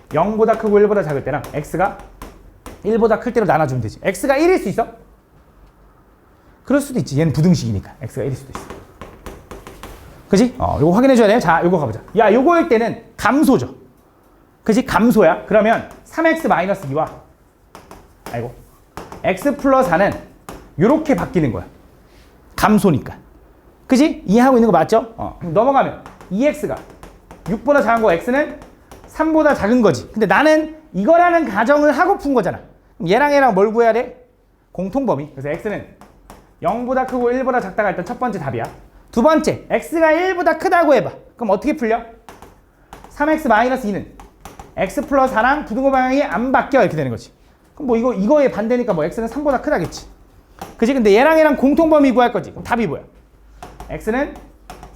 0보다 크고 1보다 작을 때랑 x가 1보다 클 때로 나눠주면 되지. x가 1일 수 있어? 그럴 수도 있지. 얘는 부등식이니까 x가 1일 수도 있어. 그치? 요거 확인해줘야 돼. 자, 요거 가보자. 야, 요거일 때는 감소죠. 그치? 감소야. 그러면 3x-2와 x 플러스 4는 요렇게 바뀌는 거야. 감소니까. 그치? 이해하고 있는 거 맞죠? 그럼 넘어가면 2x가 6보다 작은 거 x는 3보다 작은 거지. 근데 나는 이거라는 가정을 하고 푼 거잖아. 그럼 얘랑 뭘 구해야 돼? 공통범위. 그래서 x는 0보다 크고 1보다 작다가 일단 첫 번째 답이야. 두 번째, x가 1보다 크다고 해봐. 그럼 어떻게 풀려? 3x-2는 x 플러스 4랑 부등호 방향이 안 바뀌어. 이렇게 되는 거지. 그럼 뭐 이거에 반대니까 뭐 x는 3보다 크다겠지. 그치? 근데 얘랑 공통범위 구할 거지. 그럼 답이 뭐야? x는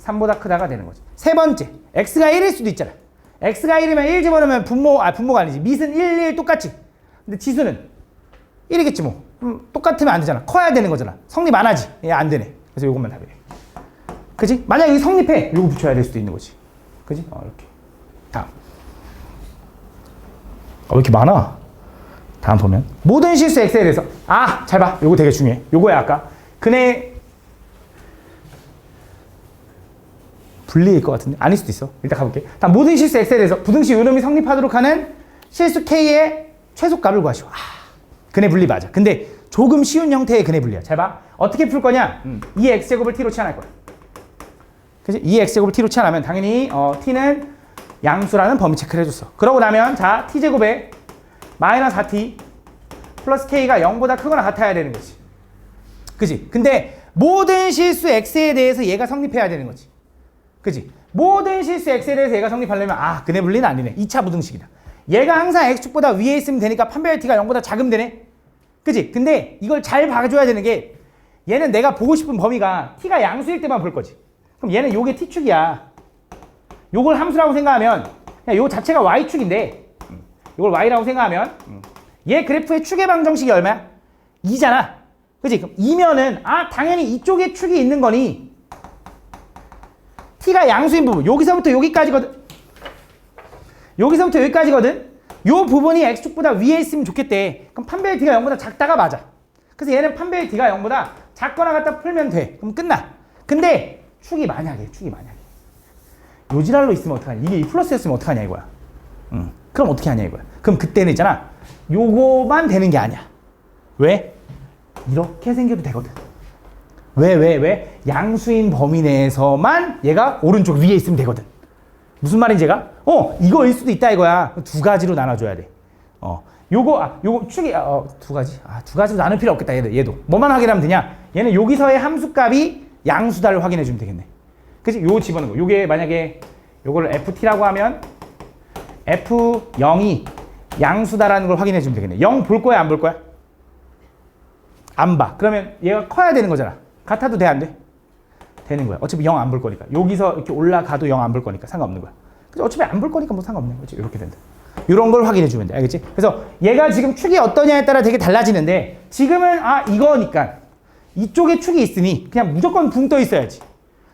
3보다 크다가 되는 거지. 세 번째, x가 1일 수도 있잖아. x가 1이면 1 집어넣으면 분모가 아니지. 밑은 1, 1 똑같지. 근데 지수는 1이겠지 뭐. 똑같으면 안 되잖아. 커야 되는 거잖아. 성립 안 하지. 얘 안 되네. 그래서 요것만 답이래. 그치? 만약 여기 성립해. 요거 붙여야 될 수도 있는 거지. 그치? 이렇게. 다음. 왜 이렇게 많아? 다음 보면 모든 실수 x에 대해서 잘 봐. 요거 되게 중요해. 요거야 아까 근해 분리일 것 같은데 아닐 수도 있어. 일단 가볼게. 다음 모든 실수 x에 대해서 부등식 요놈이 성립하도록 하는 실수 k의 최소값을 구하시오. 근해 분리 맞아. 근데 조금 쉬운 형태의 근해 분리야. 잘 봐. 어떻게 풀 거냐? 이 x제곱을 t로 치환할 거야. 그치? 이 x제곱을 t로 치환하면 당연히 t는 양수라는 범위 체크를 해줬어. 그러고 나면 자 t제곱에 마이너스 4t 플러스 k가 0보다 크거나 같아야 되는 거지. 그치? 근데 모든 실수 x에 대해서 얘가 성립해야 되는 거지. 그치? 모든 실수 x에 대해서 얘가 성립하려면 근해 분리는 아니네. 2차 부등식이다. 얘가 항상 x축보다 위에 있으면 되니까 판별 t가 0보다 작으면 되네. 그치? 근데 이걸 잘 봐줘야 되는 게 얘는 내가 보고 싶은 범위가 t가 양수일 때만 볼 거지. 그럼 얘는 요게 t축이야. 요걸 함수라고 생각하면 그냥 요 자체가 y축인데 이걸 y라고 생각하면 얘 그래프의 축의 방정식이 얼마야? 2잖아. 그치? 그럼 2면은 당연히 이쪽에 축이 있는 거니 t가 양수인 부분 여기서부터 여기까지거든. 여기서부터 여기까지거든. 요 부분이 x축보다 위에 있으면 좋겠대. 그럼 판별 t가 0보다 작다가 맞아. 그래서 얘는 판별 t가 0보다 작거나 같다 풀면 돼. 그럼 끝나. 근데 축이 만약에 요 지랄로 있으면 어떡하냐. 이게 플러스였으면 어떡하냐 이거야. 그럼 어떻게 하냐 이거야. 그럼 그때는 있잖아. 요거만 되는 게 아니야. 왜? 이렇게 생겨도 되거든. 왜? 양수인 범위 내에서만 얘가 오른쪽 위에 있으면 되거든. 무슨 말인지 얘가? 이거일 수도 있다 이거야. 두 가지로 나눠줘야 돼. 요거 축이 두 가지? 두 가지로 나눌 필요 없겠다. 얘도 뭐만 확인하면 되냐? 얘는 여기서의 함수값이 양수다를 확인해 주면 되겠네. 그치? 요 집어넣은 거. 요게 만약에 요거를 ft라고 하면 f0이 양수다라는 걸 확인해 주면 되겠네. 0 볼 거야 안 볼 거야? 안 봐. 그러면 얘가 커야 되는 거잖아. 같아도 돼 안 돼? 되는 거야. 어차피 0 안 볼 거니까. 여기서 이렇게 올라가도 0 안 볼 거니까 상관없는 거야. 그치? 어차피 안 볼 거니까 뭐 상관없는 거지. 이렇게 된다. 이런 걸 확인해 주면 돼. 알겠지? 그래서 얘가 지금 축이 어떠냐에 따라 되게 달라지는데 지금은 이거니까 이쪽에 축이 있으니 그냥 무조건 붕 떠 있어야지.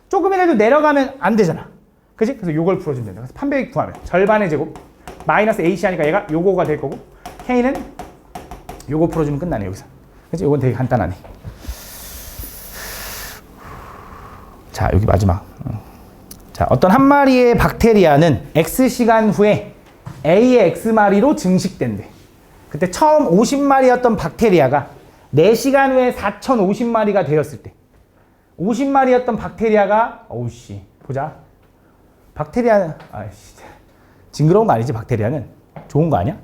조금이라도 내려가면 안 되잖아. 그지? 그래서 요걸 풀어주면 된다. 그래서 판별식 구하면 절반의 제곱 마이너스 AC 하니까 얘가 요거가 될 거고 K는 요거 풀어주면 끝나네 여기서. 그지? 요건 되게 간단하네. 자, 여기 마지막. 자, 어떤 한 마리의 박테리아는 X시간 후에 A의 X마리로 증식된대. 그때 처음 50마리였던 박테리아가 4시간 후에 4050마리가 되었을 때 50마리였던 박테리아가 어우씨 보자. 박테리아는 아이씨 징그러운 거 아니지. 박테리아는 좋은 거 아니야?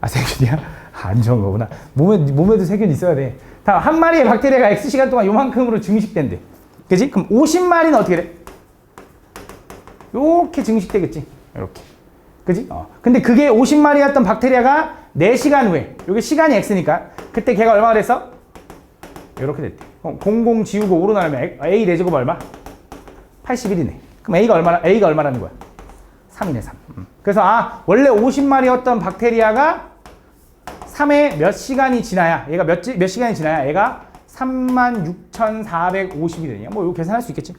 아 세균이야? 안 좋은 거구나. 몸에도 세균이 있어야 돼. 다음 한 마리의 박테리아가 X시간 동안 요만큼으로 증식된대. 그지? 그럼 50마리는 어떻게 돼? 요렇게 증식되겠지. 이렇게. 그지? 근데 그게 50마리였던 박테리아가 4시간 후에 요게 시간이 X니까 그때 걔가 얼마가 됐어? 요렇게 됐대. 00 지우고 5로 나누면 A 4제곱 얼마? 81이네. 그럼 A가 얼마라는 거야? 3이네 3. 그래서 원래 50마리였던 박테리아가 3에 몇 시간이 지나야 얘가 몇 시간이 지나야 얘가 36,450이 되냐? 뭐 이거 계산할 수 있겠지?